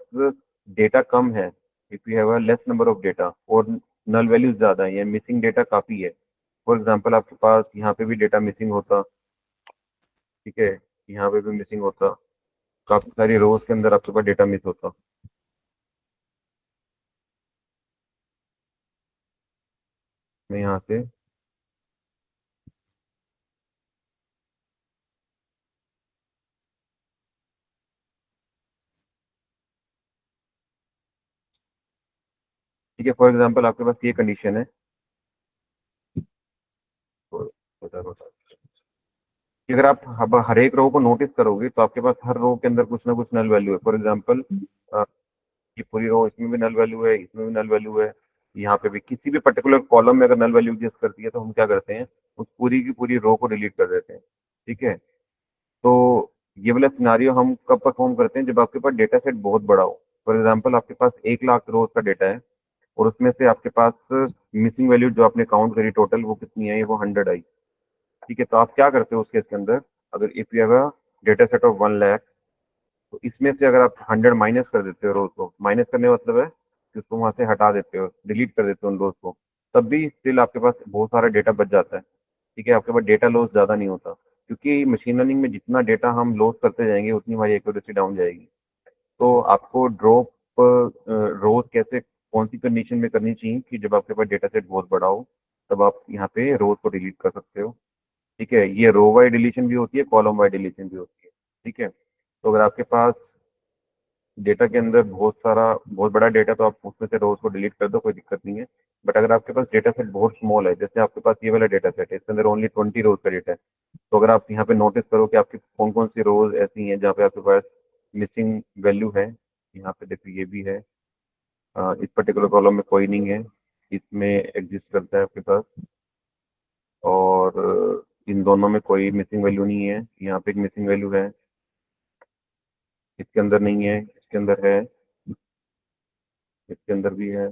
डेटा कम है, if you have a less number of data और नल वैल्यूज ज्यादा है या मिसिंग डेटा काफी है, फॉर एग्जांपल आपके पास यहाँ पे भी डेटा मिसिंग होता, ठीक है, यहाँ पे भी मिसिंग होता, काफी सारी रोज के अंदर आपके पास डेटा मिस होता। मैं यहाँ से, ठीक है, फॉर एग्जांपल आपके पास ये कंडीशन है, तो बता बता कि अगर आप अब हर एक रो को नोटिस करोगे तो आपके पास हर रो के अंदर कुछ ना कुछ नल वैल्यू है। फॉर एग्जांपल ये पूरी रो, इसमें भी नल वैल्यू है, इसमें भी नल वैल्यू है, यहाँ पे भी किसी भी पर्टिकुलर कॉलम में अगर नल वैल्यू एग्जिस्ट करती है तो हम क्या करते हैं, उस पूरी की पूरी रो को डिलीट कर देते हैं। ठीक है, तो ये वाला सिनारियो हम कब परफॉर्म करते हैं, जब आपके पास डेटा सेट बहुत बड़ा हो। फॉर एग्जाम्पल आपके पास 1 लाख रोज का डेटा है, और उसमें से आपके पास मिसिंग वैल्यू जो आपने काउंट करी टोटल वो कितनी आई, वो 100 आई। ठीक है, तो आप क्या करते हो उस केस के अंदर, अगर if you have a data set of 1 lakh, तो इसमें से अगर आप 100 माइनस कर देते हो, रोज को माइनस करने का मतलब है कि उसको वहां से हटा देते हो, डिलीट कर देते हो उन रोज को, तब भी स्टिल आपके पास बहुत सारा डेटा बच जाता है। ठीक है, आपके पास डेटा लॉस ज्यादा नहीं होता, क्योंकि मशीन लर्निंग में जितना डेटा हम लॉस करते जाएंगे उतनी हमारी एक्यूरेसी डाउन जाएगी। तो आपको ड्रॉप रोज कैसे, कौन सी कंडीशन में करनी चाहिए कि जब आपके पास डेटा सेट बहुत बड़ा हो, तब आप यहाँ पे रोज को डिलीट कर सकते हो। ठीक है, ये रो वाइड डिलीशन भी होती है, कॉलम वाइड डिलीशन भी होती है। ठीक है, तो अगर आपके पास डेटा के अंदर बहुत बड़ा डेटा, तो आप उसमें से रोज को डिलीट कर दो, कोई दिक्कत नहीं है। बट अगर आपके पास डेटा सेट बहुत स्मॉल है, जैसे आपके पास ये वाला डेटा सेट है, इसके अंदर ओनली 20 रोज का डेटा है, तो अगर आप यहाँ पे नोटिस करो कि आपकी कौन कौन सी रोज ऐसी हैं जहाँ पे आपके पास मिसिंग वैल्यू है, यहाँ पे देखो ये भी है, इस पर्टिकुलर कॉलम में कोई नहीं है, इसमें एग्जिस्ट करता है आपके पास, और इन दोनों में कोई मिसिंग वैल्यू नहीं है, यहाँ पे एक मिसिंग वैल्यू है, इसके अंदर नहीं है, इसके अंदर है, इसके अंदर भी है,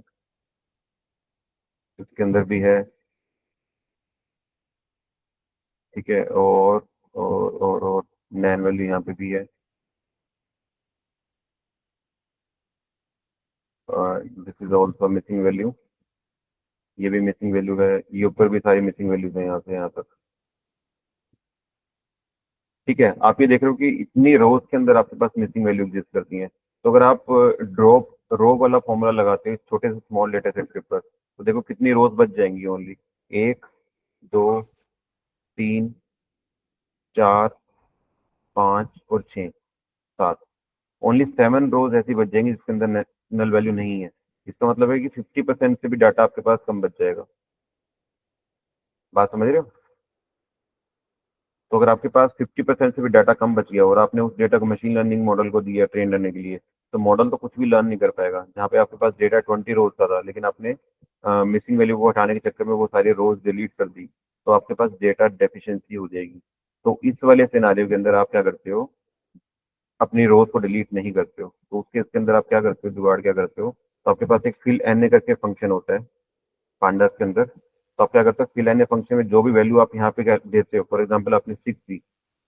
इसके अंदर भी है। ठीक है, और नैन वैल्यू यहाँ पे भी है, this is also missing value, ये भी मिसिंग वैल्यू है, ये ऊपर भी सारी मिसिंग वैल्यूज है यहाँ से यहाँ तक। ठीक है, आप ये देख रहे हो कि इतनी रोज के अंदर आपके पास मिसिंग वैल्यू एग्जिस्ट करती हैं। तो अगर आप ड्रॉप रो वाला फॉर्मूला लगाते हैं छोटे से स्मॉल डेटा सेट के ऊपर, तो देखो कितनी रोज बच जाएंगी, ओनली 1, 2, 3, 4, 5 और 6, 7, ओनली 7 रोज ऐसी बच जाएंगी जिसके अंदर नल वैल्यू नहीं है। इसका मतलब है कि 50% से भी डाटा आपके पास कम बच जाएगा। बात समझ रहे हो? तो अगर आपके पास 50% से भी डाटा कम बच गया और आपने उस डेटा को मशीन लर्निंग मॉडल को दिया ट्रेन करने के लिए, तो मॉडल तो कुछ भी लर्न नहीं कर पाएगा। जहाँ पे आपके पास डेटा 20 रोज का था, लेकिन आपने मिसिंग वैल्यू को हटाने के चक्कर में वो सारी रोज डिलीट कर दी, तो आपके पास डेटा डेफिशिएंसी हो जाएगी। तो इस वाले सिनारियो के अंदर आप क्या करते हो, अपनी रोज को डिलीट नहीं करते हो। तो उसके इसके अंदर आप क्या करते हो, जुगाड़ क्या करते हो, तो आपके पास एक फिल एन करके फंक्शन होता है पांडास के अंदर। तो आप क्या करते हो, फिल एन फंक्शन में जो भी वैल्यू आप यहाँ पे देते हो, फॉर एग्जाम्पल आपने 6 दी,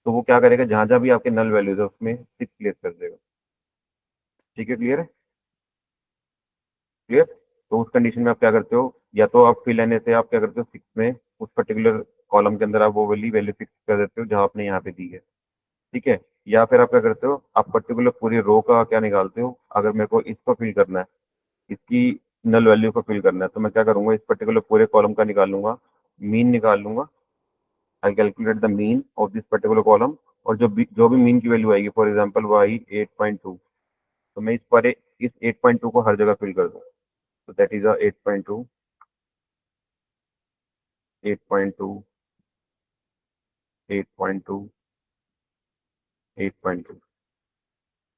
तो वो क्या करेगा, जहां जहां भी आपके नल वैल्यूज है उसमें 6 प्लेस कर देगा। ठीक है, क्लियर है? क्लियर। तो उस कंडीशन में आप क्या करते हो, या तो आप फिल एन से आप क्या करते हो, 6 में उस पर्टिकुलर कॉलम के अंदर आप वो वैल्यू वैल्यू फिक्स कर देते हो जहां आपने यहाँ पे दी है। ठीक है। या फिर आप क्या करते हो, आप पर्टिकुलर पूरी रो का क्या निकालते हो, अगर मेरे को इसको फिल करना है, इसकी नल वैल्यू को फिल करना है, तो मैं क्या करूंगा, इस पर्टिकुलर पूरे कॉलम का निकाल लूंगा, मीन निकाल लूंगा। I calculate the mean of this particular column, और जो भी मीन की वैल्यू आएगी, फॉर एग्जाम्पल वो आई 8.2, तो मैं इस 8.2 को हर जगह फिल कर दूँ। तो दैट इज 8.2, 8.2, 8.2, 8.2।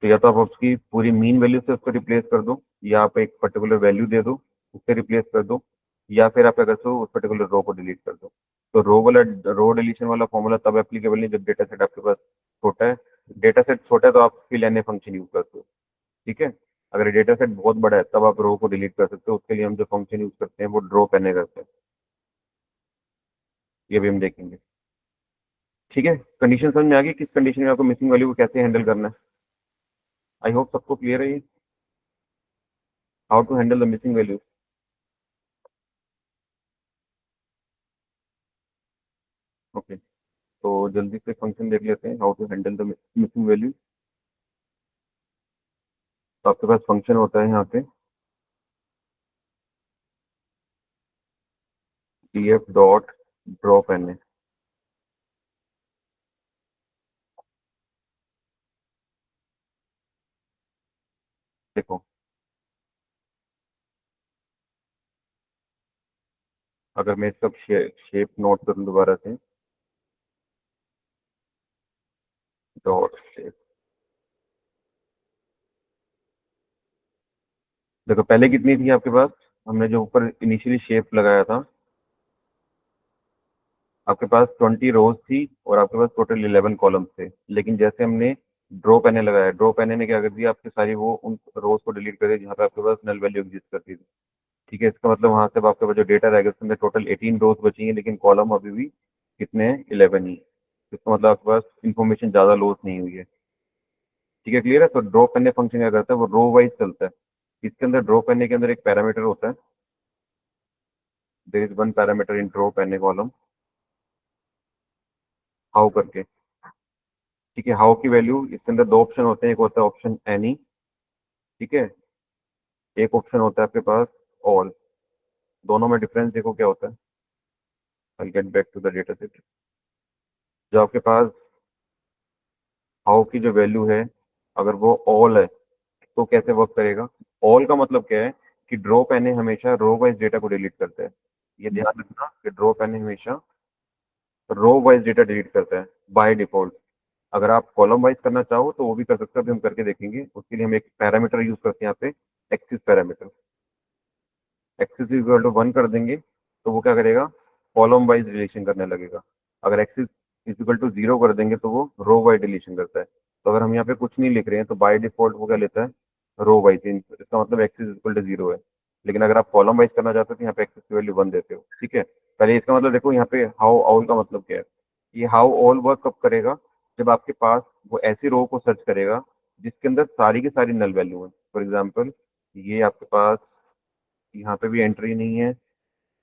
तो या तो आप उसकी पूरी मीन वैल्यू से उसको रिप्लेस कर दो, या आप एक पर्टिकुलर वैल्यू दे दो, उससे रिप्लेस कर दो, या फिर आप क्या कर दो, उस पर्टिकुलर रो को डिलीट कर दो। तो रो डिलीशन वाला फॉर्मूला तब एप्लीकेबल नहीं जब डेटा सेट आपके पास छोटा है। डेटा सेट छोटा है तो आप फिल एन फंक्शन यूज करते हो। ठीक है। अगर डेटा सेट बहुत बड़ा है तब आप रो को डिलीट कर सकते हो, उसके लिए हम जो फंक्शन यूज करते हैं वो ड्रॉ करने करते हैं। ये भी हम देखेंगे। ठीक है। कंडीशन समझ में आ गई, किस कंडीशन में आपको मिसिंग वैल्यू को कैसे हैंडल करना है? आई होप सबको क्लियर है ये, how to handle the missing value. Okay. तो जल्दी से फंक्शन देख लेते हैं, how to handle the missing value. तो आपके पास फंक्शन होता है यहाँ पे df डॉट ड्रॉप एन। देखो, अगर मैं इसका शेप नोट करूँ दोबारा से, डॉट शेप। देखो पहले कितनी थी आपके पास, हमने जो ऊपर इनिशियली शेप लगाया था, आपके पास 20 रोज थी और आपके पास टोटल 11 कॉलम्स थे। लेकिन जैसे हमने ड्रॉ पैने लगाया, ड्रॉ पैने ने क्या कर दिया, आपकी सारी वो उन रोज को डिलीट कर दिया जहाँ पे आपके पास नल वैल्यू एग्जिस्ट करती थी। ठीक है। इसका मतलब वहां से अब आपके पास जो डेटा रहेगा उसके अंदर टोटल 18 रोज बची हैं, लेकिन कॉलम अभी भी कितने हैं, 11 ही। इसका मतलब आपके पास इंफॉर्मेशन ज्यादा लॉस नहीं हुई है। ठीक है, क्लियर है? तो ड्रॉ करने फंक्शन क्या करता है, वो रो वाइज चलता है। इसके अंदर ड्रॉ करने के अंदर एक पैरामीटर होता है, there is one parameter in draw करने कॉलम, हाउ करके। ठीक है। हाउ की वैल्यू, इसके अंदर दो ऑप्शन होते हैं, एक होता है ऑप्शन एनी, ठीक है, एक ऑप्शन होता है आपके पास ऑल। दोनों में डिफरेंस देखो क्या होता है। I get back to the data set. जो आपके पास हाउ की जो वैल्यू है, अगर वो ऑल है तो कैसे वर्क करेगा। ऑल का मतलब क्या है, कि ड्रॉप एन हमेशा रो वाइज डेटा को डिलीट करता है। ये ध्यान रखना कि ड्रॉप एन हमेशा रो वाइज डेटा डिलीट करता है बाय डिफॉल्ट। अगर आप कॉलम वाइज करना चाहो तो वो भी कर सकते हो, अभी हम करके देखेंगे। उसके लिए हम एक पैरामीटर यूज करते हैं यहाँ पे, axis parameter. Axis equal to 1 कर देंगे तो वो क्या करेगा, कॉलम वाइज रिलेशन करने लगेगा। अगर एक्सिस इक्वल टू 0 कर देंगे तो वो रो वाइज रिलेशन करता है। तो अगर हम यहाँ पे कुछ नहीं लिख रहे हैं तो बाय डिफॉल्ट वो क्या लेता है, रो वाइज। इसका मतलब एक्सिस इक्वल टू 0 है। लेकिन अगर आप कॉलम वाइज करना चाहते हो तो यहाँ पे एक्सिस की वैल्यू 1 देते हो। ठीक है। पहले इसका मतलब देखो, यहाँ पे हाउ ऑल का मतलब क्या है। ये हाउ ऑल वर्क कब करेगा, जब आपके पास वो ऐसी रो को सर्च करेगा जिसके अंदर सारी की सारी नल वैल्यू है। फॉर एग्जाम्पल, ये आपके पास यहाँ पे भी एंट्री नहीं है,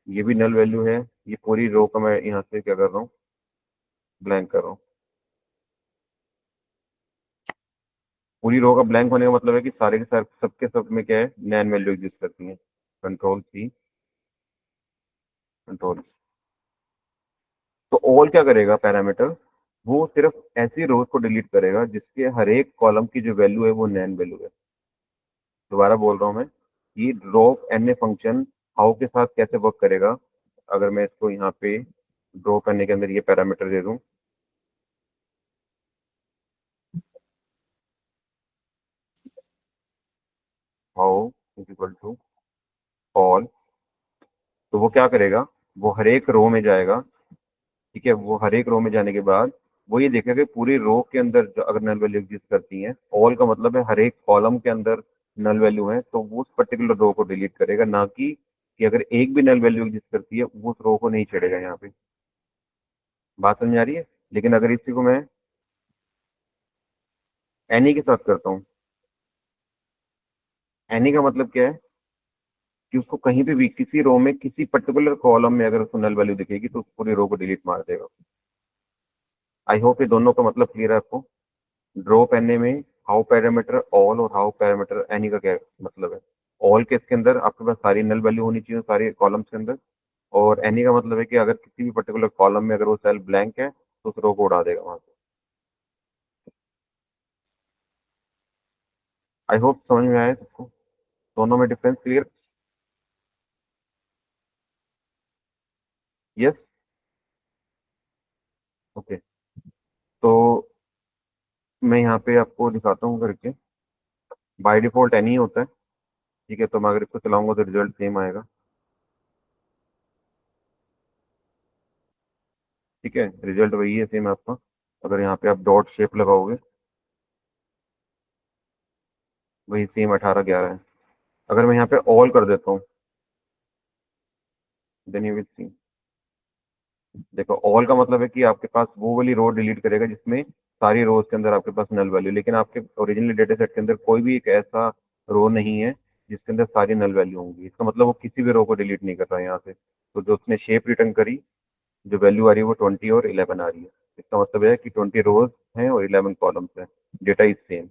ये भी नल वैल्यू है, ये पूरी रो का मैं यहाँ से क्या कर रहा हूँ, ब्लैंक कर रहा हूँ। पूरी रो का ब्लैंक होने का मतलब है कि सारे के सारे सबके सब में क्या है, नैन वैल्यू एग्जिस्ट करती है। Control C, control. तो ऑल क्या करेगा पैरामीटर, वो सिर्फ ऐसी रोज को डिलीट करेगा जिसके हर एक कॉलम की जो वैल्यू है वो नैन वैल्यू है। दोबारा बोल रहा हूँ मैं, कि drop N A function how के साथ कैसे वर्क करेगा। अगर मैं इसको यहाँ पे ड्रॉ करने के अंदर ये पैरामीटर दे दूं, how is equal to all, तो वो क्या करेगा, वो हर एक रो में जाएगा। ठीक है, वो हर एक रो में जाने के बाद वो ये देखेगा कि पूरी रो के अंदर जो अगर नल वैल्यू एग्जिस्ट करती है, ऑल का मतलब है हर एक कॉलम के अंदर नल वैल्यू है, तो वो उस पर्टिकुलर रो को डिलीट करेगा, ना कि अगर एक भी नल वैल्यू एग्जिस्ट करती है वो उस रो को नहीं छेड़ेगा यहाँ पे। बात समझ आ रही है। लेकिन अगर इसी को मैं एनी के साथ करता हूँ, एनी का मतलब क्या है कि उसको कहीं भी किसी रो में किसी पर्टिकुलर कॉलम में अगर उसको नल वैल्यू दिखेगी तो उस पूरी रो को डिलीट मार देगा। आई होप ये दोनों का मतलब क्लियर है आपको। ड्रॉप एनए में हाउ पैरामीटर ऑल और हाउ पैरामीटर एनी का क्या मतलब है। ऑल के इसके अंदर आपके पास सारी नल वैल्यू होनी चाहिए सारे कॉलम्स के अंदर, और एनी का मतलब है कि अगर किसी भी पर्टिकुलर कॉलम में अगर वो सेल ब्लैंक है तो उस रो को उड़ा देगा वहां से। आई होप समझ में आया सबको, दोनों में डिफरेंस क्लियर। यस। ओके। तो मैं यहाँ पे आपको दिखाता हूँ करके। बाय डिफॉल्ट एनी होता है। ठीक है, तो मैं अगर इसको चलाऊंगा तो रिजल्ट सेम आएगा। ठीक है, रिजल्ट वही है सेम आपका। अगर यहाँ पे आप डॉट शेप लगाओगे, वही सेम 18 11 है। अगर मैं यहाँ पे ऑल कर देता हूँ, देन यू विल सी। देखो, ऑल का मतलब है कि आपके पास वो वाली रो डिलीट करेगा जिसमें सारी रोज के अंदर आपके पास नल वैल्यू, लेकिन आपके ओरिजिनल डेटा सेट के अंदर कोई भी एक ऐसा रो नहीं है जिसके अंदर सारी नल वैल्यू होंगी। इसका मतलब वो किसी भी रो को डिलीट नहीं कर रहा है यहाँ से। तो जो उसने शेप रिटर्न करी, जो वैल्यू आ रही है वो 20 और 11 आ रही है। इसका मतलब है कि 20 रोज हैं और 11 कॉलम्स हैं। Data is same.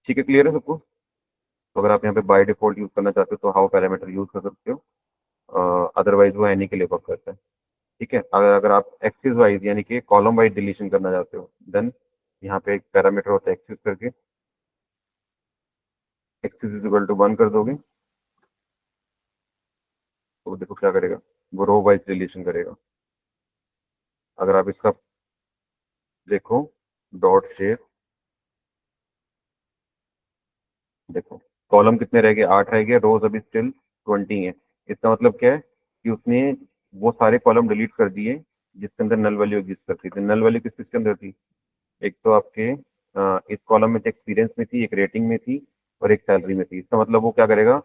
ठीक है, क्लियर है सबको। तो अगर आप यहाँ पे बाय डिफॉल्ट यूज करना चाहते हो तो हाउ पैरामीटर यूज कर सकते हो, अदरवाइज वो एनी के लिए वर्क करता है। ठीक है, अगर अगर आप एक्सिस वाइज यानी कि कॉलम वाइज डिलीशन करना चाहते हो, देन यहाँ पे एक पैरामीटर होता है एक्सिस करके, एक्सिस इज इक्वल टू 1 कर दोगे तो देखो क्या करेगा, वो रो वाइज डिलीशन करेगा। अगर आप इसका देखो, डॉट शेप, देखो कॉलम कितने रह गए, 8 रह गए, रोज अभी स्टिल 20 है। इसका मतलब क्या है कि उसने वो सारे कॉलम डिलीट कर दिए जिसके अंदर नल वैल्यू एग्जिस्ट करती थी। नल वैल्यू किस किसके अंदर थी, एक तो आपके इस कॉलम में एक्सपीरियंस में थी, एक रेटिंग में थी, और एक सैलरी में थी। इसका मतलब वो क्या करेगा,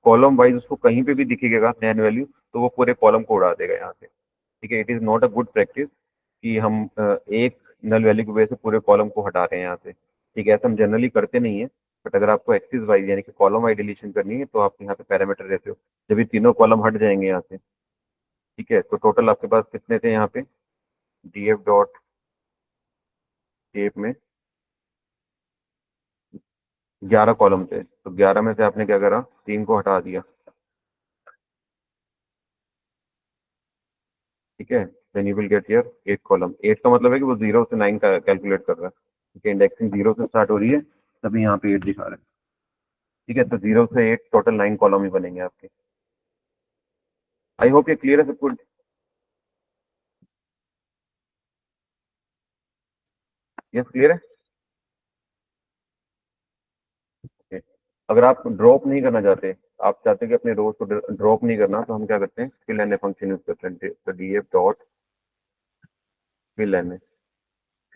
कॉलम वाइज उसको कहीं पे भी दिखेगा नैन वैल्यू तो वो पूरे कॉलम को उड़ा देगा यहाँ से। ठीक है, it is not a good practice कि हम एक नल वैल्यू की वजह से पूरे कॉलम को हटा रहे हैं यहाँ से। ठीक है, ऐसा हम जनरली करते नहीं है। बट अगर आपको एक्सिस वाइज यानी कि कॉलम वाइज डिलीशन करनी है तो आप यहाँ पे पैरामीटर देते हो। जब ये तीनों कॉलम हट जाएंगे यहाँ से, ठीक है, तो टोटल आपके पास कितने थे यहाँ पे, df डॉट शेप में 11 कॉलम थे, तो 11 में से आपने क्या करा, 3 को हटा दिया। ठीक है, then you will get your 8 column. 8 का मतलब है कि वो 0 से 9 का कैलकुलेट कर रहा है। ठीक है, इंडेक्सिंग 0 से स्टार्ट हो रही है, तभी यहाँ पे 8 दिखा रहा है। ठीक है, तो 0 से 8 टोटल 9 कॉलम ही बनेंगे आपके। आई होप ये क्लियर है सब कुछ। यस, क्लियर है। Okay. अगर आप ड्रॉप नहीं करना चाहते, आप चाहते हैं कि अपने रोज को ड्रॉप नहीं करना, तो हम क्या करते हैं, fill N A function use करते हैं। तो D F dot fill N A,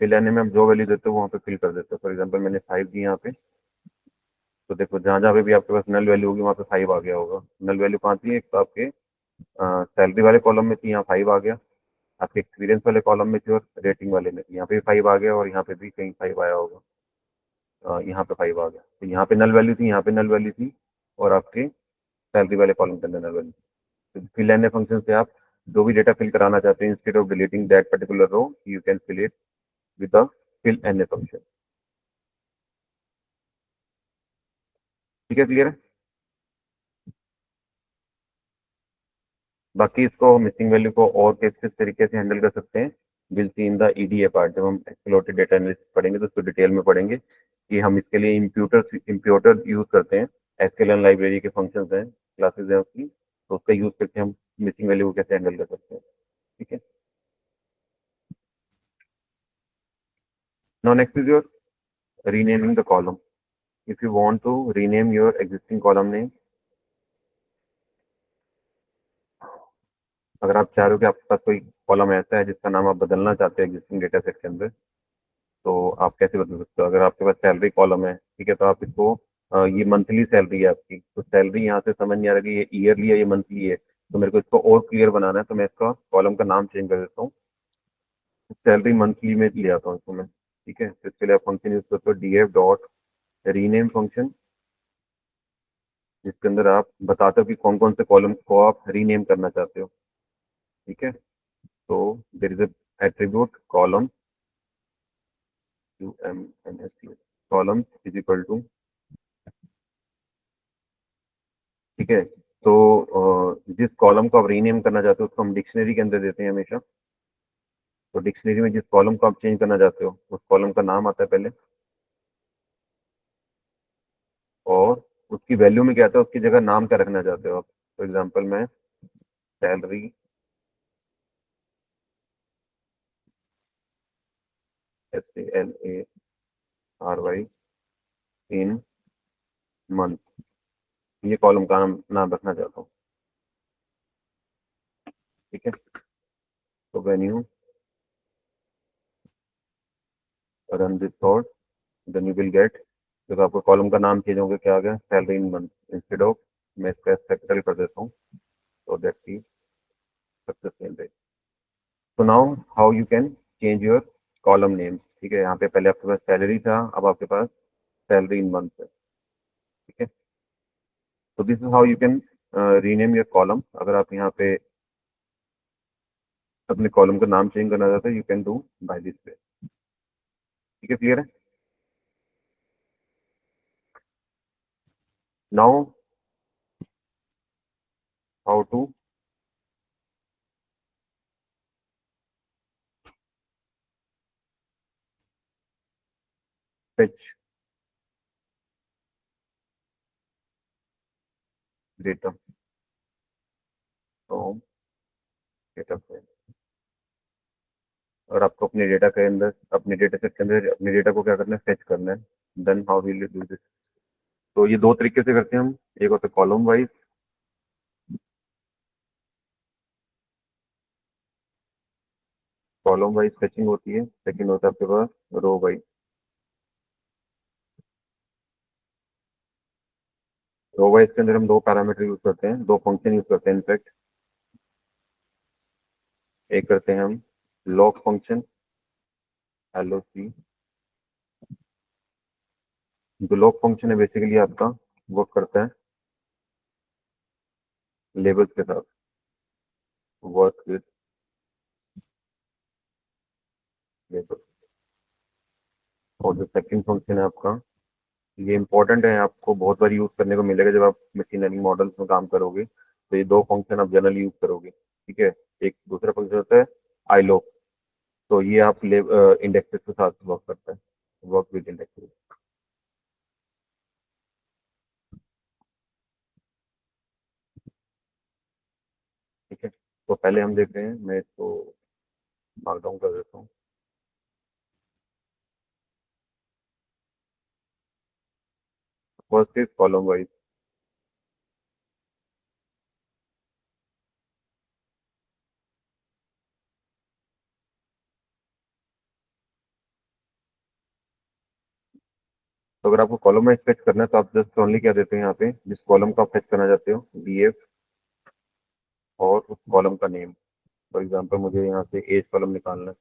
fill N A में हम जो वैल्यू देते हो वहाँ पे फिल कर देते हैं। फॉर एग्जाम्पल मैंने 5 दी यहाँ पे, तो देखो जहाँ जहाँ पे भी आपके पास नल वैल्यू होगी वहाँ पे 5 आ गया होगा। नल वैल्यू कहाँ थी, एक तो आपके सैलरी वाले कॉलम में थी, यहाँ 5 आ गया। आपके एक्सपीरियंस वाले कॉलम में थी और रेटिंग वाले में थी, यहाँ पे भी 5 आ गया, और यहाँ पे भी कहीं 5 आया होगा। यहाँ पे 5 आ गया, तो यहाँ पे नल वैल्यू थी, यहाँ पे नल वैल्यू थी, और आपके सैलरी वाले कॉलम के अंदर नल वैल्यू थी। तो फिल एन ए फंक्शन से आप जो भी डेटा फिल कराना चाहते हैं, instead of deleting that particular row, you can fill it with the fill N A function. ठीक है, क्लियर है। बाकी इसको मिसिंग वैल्यू को और किस किस तरीके से हैंडल कर सकते हैं, will see in the EDA part. जब हम एक्सप्लोरेटेड डेटा एनालिसिस पढ़ेंगे तो उसको डिटेल में पढ़ेंगे कि हम इसके लिए इम्प्यूटर इम्प्यूटर यूज करते हैं। एसक्यूएल लाइब्रेरी के फंक्शंस हैं, क्लासेस हैं उसकी, तो उसका यूज करके हम मिसिंग वैल्यू को कैसे हैंडल कर सकते हैं। ठीक है। Now next is your renaming the column. If you want to rename your existing column name, अगर आप चाह रहे हो कि आपके पास कोई कॉलम ऐसा है जिसका नाम आप बदलना चाहते हैं एग्जिस्टिंग डेटा सेट के अंदर, तो आप कैसे बदल सकते हो? अगर आपके पास सैलरी कॉलम है, ठीक है, तो आप इसको ये मंथली सैलरी है आपकी, तो सैलरी यहाँ से समझ नहीं आ रहा कि ये ईयरली है, ये मंथली है, तो मेरे को इसको और क्लियर बनाना है, तो मैं इसका कॉलम का नाम चेंज कर देता हूँ, सैलरी मंथली में ले आता हूँ इसको मैं। ठीक है, तो इसके लिए आप फंक्शन यूज करते हो D F dot rename function, जिसके अंदर आप बताते हो कि कौन कौन से कॉलम को आप रीनेम करना चाहते हो। ठीक है, तो there is attribute column, U M N S T, column is equal to, ठीक है, तो जिस कॉलम को आप रीनेम करना चाहते हो उसको हम डिक्शनरी के अंदर देते हैं हमेशा, तो डिक्शनरी में जिस कॉलम को आप चेंज करना चाहते हो उस कॉलम का नाम आता है पहले, और उसकी वैल्यू में क्या आता है, उसकी जगह नाम क्या रखना चाहते हो आप। फॉर एग्जाम्पल मैं सैलरी SALARY इन मंथ, ये कॉलम का नाम रखना चाहता हूँ। ठीक है, तो when you run this code, then you will get, जब आपको कॉलम का नाम चेंज होगा, क्या आ गया, salary in month, instead of, मैं इसका कैपिटल कर देता हूँ, so that the success rate rate. So now how you can change your column name। ठीक है, यहाँ पे पहले आपके पास सैलरी था, अब आपके पास सैलरी इन मंथ है। ठीक है, तो this is how you can rename your column. अगर आप यहाँ पे अपने कॉलम का नाम चेंज करना चाहते हैं, you can do by this way. ठीक है, क्लियर है? Now how to fetch data from data frame। और आपको अपने डेटा के अंदर, अपने डेटा सेट के अंदर अपने डेटा को क्या करना है, फेच करना है। Then how will you do this? तो ये दो तरीके से करते हैं हम, एक होता है column wise, column wise fetching होती है, सेकंड होता है आपके पास रो वाइज। रो वाइज के अंदर हम दो पैरामीटर यूज करते हैं, दो फंक्शन यूज करते हैं इनफैक्ट। एक करते हैं हम लॉग फंक्शन, LOC। जो लॉग फंक्शन है बेसिकली आपका वर्क करता है लेबल्स के साथ, वर्क विद लेबल। और जो सेकंड फंक्शन है आपका, ये इंपॉर्टेंट है, आपको बहुत बार यूज करने को मिलेगा जब आप मशीन लर्निंग मॉडल्स में काम करोगे, तो ये दो फंक्शन आप जनरली यूज करोगे। ठीक है, एक दूसरा फंक्शन होता है आईलॉग, तो ये आप इंडेक्सेस के साथ वर्क करता है, वर्क विद इंडेक्सेस। ठीक है, तो पहले हम देख रहे हैं, मैं इसको मार्क डाउन कर देता हूँ। First is column wise. तो अगर आपको कॉलम वाइज फेच करना है, तो आप जस्ट ओनली क्या देते हैं यहाँ पे, जिस कॉलम को आप फेच करना चाहते हो, DF और उस कॉलम का नेम। फॉर एग्जाम्पल मुझे यहाँ से एज कॉलम निकालना है,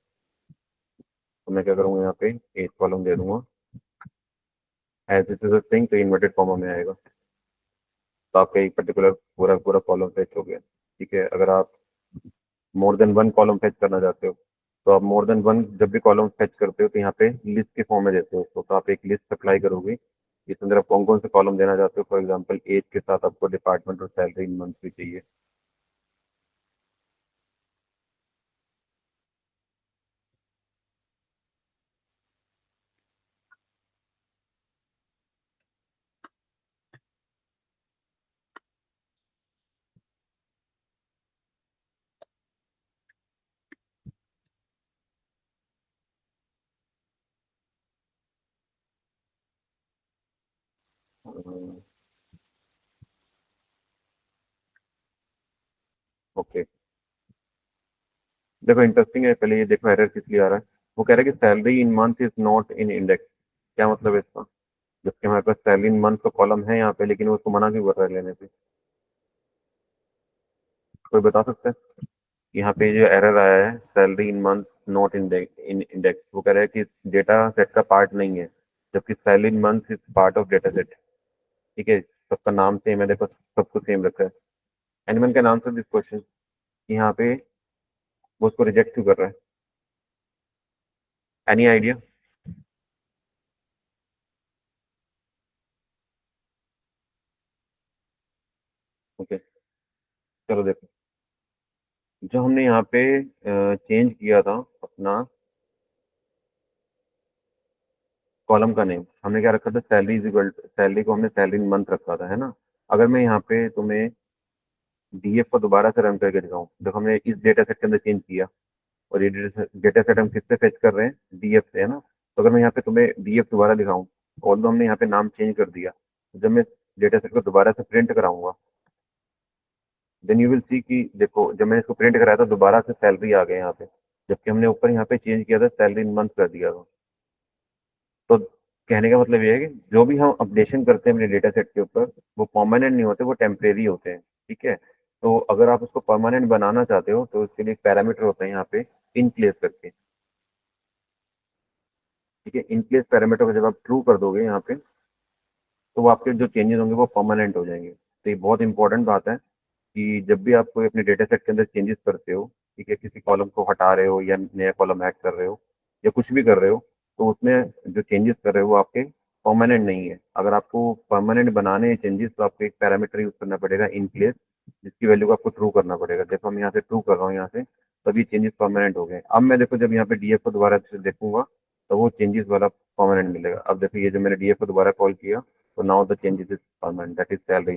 तो मैं क्या करूँगा, यहाँ पे एज कॉलम दे दूंगा, as this is a string, तो इन्वर्टेड कॉमा में आएगा, तो आपका एक पर्टिकुलर पूरा पूरा कॉलम फेच हो गया। ठीक है, अगर आप more than one column fetch करना चाहते हो, तो आप मोर देन वन जब भी कॉलम फेच करते हो, तो यहाँ पे लिस्ट के फॉर्म में देते हो उसको, तो आप एक लिस्ट अप्लाई करोगे, इसके अंदर आप कौन कौन से कॉलम देना चाहते हो। फॉर एग्जाम्पल एज के साथ आपको डिपार्टमेंट और सैलरी इन मंथ भी चाहिए। ओके, देखो इंटरेस्टिंग है, पहले ये देखो एरर किस लिए आ रहा है। वो कह रहा है कि salary in month is not in index. क्या मतलब है इसका? जबकि हमारे पास सैलरी इन मंथ का कॉलम है यहाँ पे, लेकिन वो उसको मना क्यों कर रहा है लेने से? कोई बता सकता है? यहाँ पे जो एरर आया है, salary in month not in in index, वो कह रहा है कि डेटा सेट का पार्ट नहीं है, जबकि salary in month is part of data set. ठीक है, सबका नाम सेम है, देखो सब कुछ सेम रखा है। Animal can answer this question, यहाँ पे वो उसको रिजेक्ट क्यों कर रहा है? Any idea? ओके, चलो देखो, जो हमने यहाँ पे चेंज किया था अपना कॉलम का नेम, हमने क्या रखा था? सैलरी इज इक्वल, सैलरी को हमने सैलरी इन मंथ रखा था, है ना? अगर मैं यहाँ पे तुम्हें डीएफ को दोबारा से रन करके दिखाऊं, देखो हमने इस डेटा सेट के अंदर चेंज किया, और ये डेटा सेट हम किससे फेच कर रहे हैं? डीएफ से, है ना? तो अगर मैं यहाँ पे तुम्हें डीएफ दोबारा दिखाऊं, और हमने यहाँ पे नाम चेंज कर दिया, तो जब मैं डेटा सेट को दोबारा से प्रिंट कराऊंगा, देन यू विल सी कि देखो जब मैंने इसको प्रिंट कराया था, दोबारा से सैलरी आ गए यहाँ पे, जबकि हमने ऊपर यहाँ पे चेंज किया था, सैलरी इन मंथ कर दिया था। तो कहने का मतलब ये है कि जो भी हम अपडेशन करते हैं अपने डेटा सेट के ऊपर, वो परमानेंट नहीं होते, वो टेम्परेरी होते हैं। ठीक है, तो अगर आप उसको परमानेंट बनाना चाहते हो, तो उसके लिए एक पैरामीटर होता है यहाँ पे, इन प्लेस करके। ठीक है, इन प्लेस पैरामीटर को जब आप ट्रू कर दोगे यहाँ पे, तो वो आपके जो चेंजेस होंगे वो परमानेंट हो जाएंगे। तो ये बहुत इंपॉर्टेंट बात है कि जब भी आप कोई अपने डेटा सेट के अंदर चेंजेस करते हो, ठीक है, किसी कॉलम को हटा रहे हो या नया कॉलम ऐड कर रहे हो या कुछ भी कर रहे हो, तो उसमें जो चेंजेस कर रहे हो वो आपके परमानेंट नहीं है। अगर आपको परमानेंट बनाने हैं चेंजेस, तो आपको एक पैरामीटर यूज करना पड़ेगा, इन प्लेस, जिसकी वैल्यू को आपको ट्रू करना पड़ेगा। देखो हम यहाँ से ट्रू कर रहा हूँ यहाँ से, तभी चेंजेस परमानेंट हो गए। अब मैं देखो जब यहाँ पे डीएफ को दोबारा से देखूंगा, तो वो चेंजेस वाला परमानेंट मिलेगा। अब देखो ये जो मैंने डीएफ को दोबारा कॉल किया, तो now the changes is permanent, that is salary.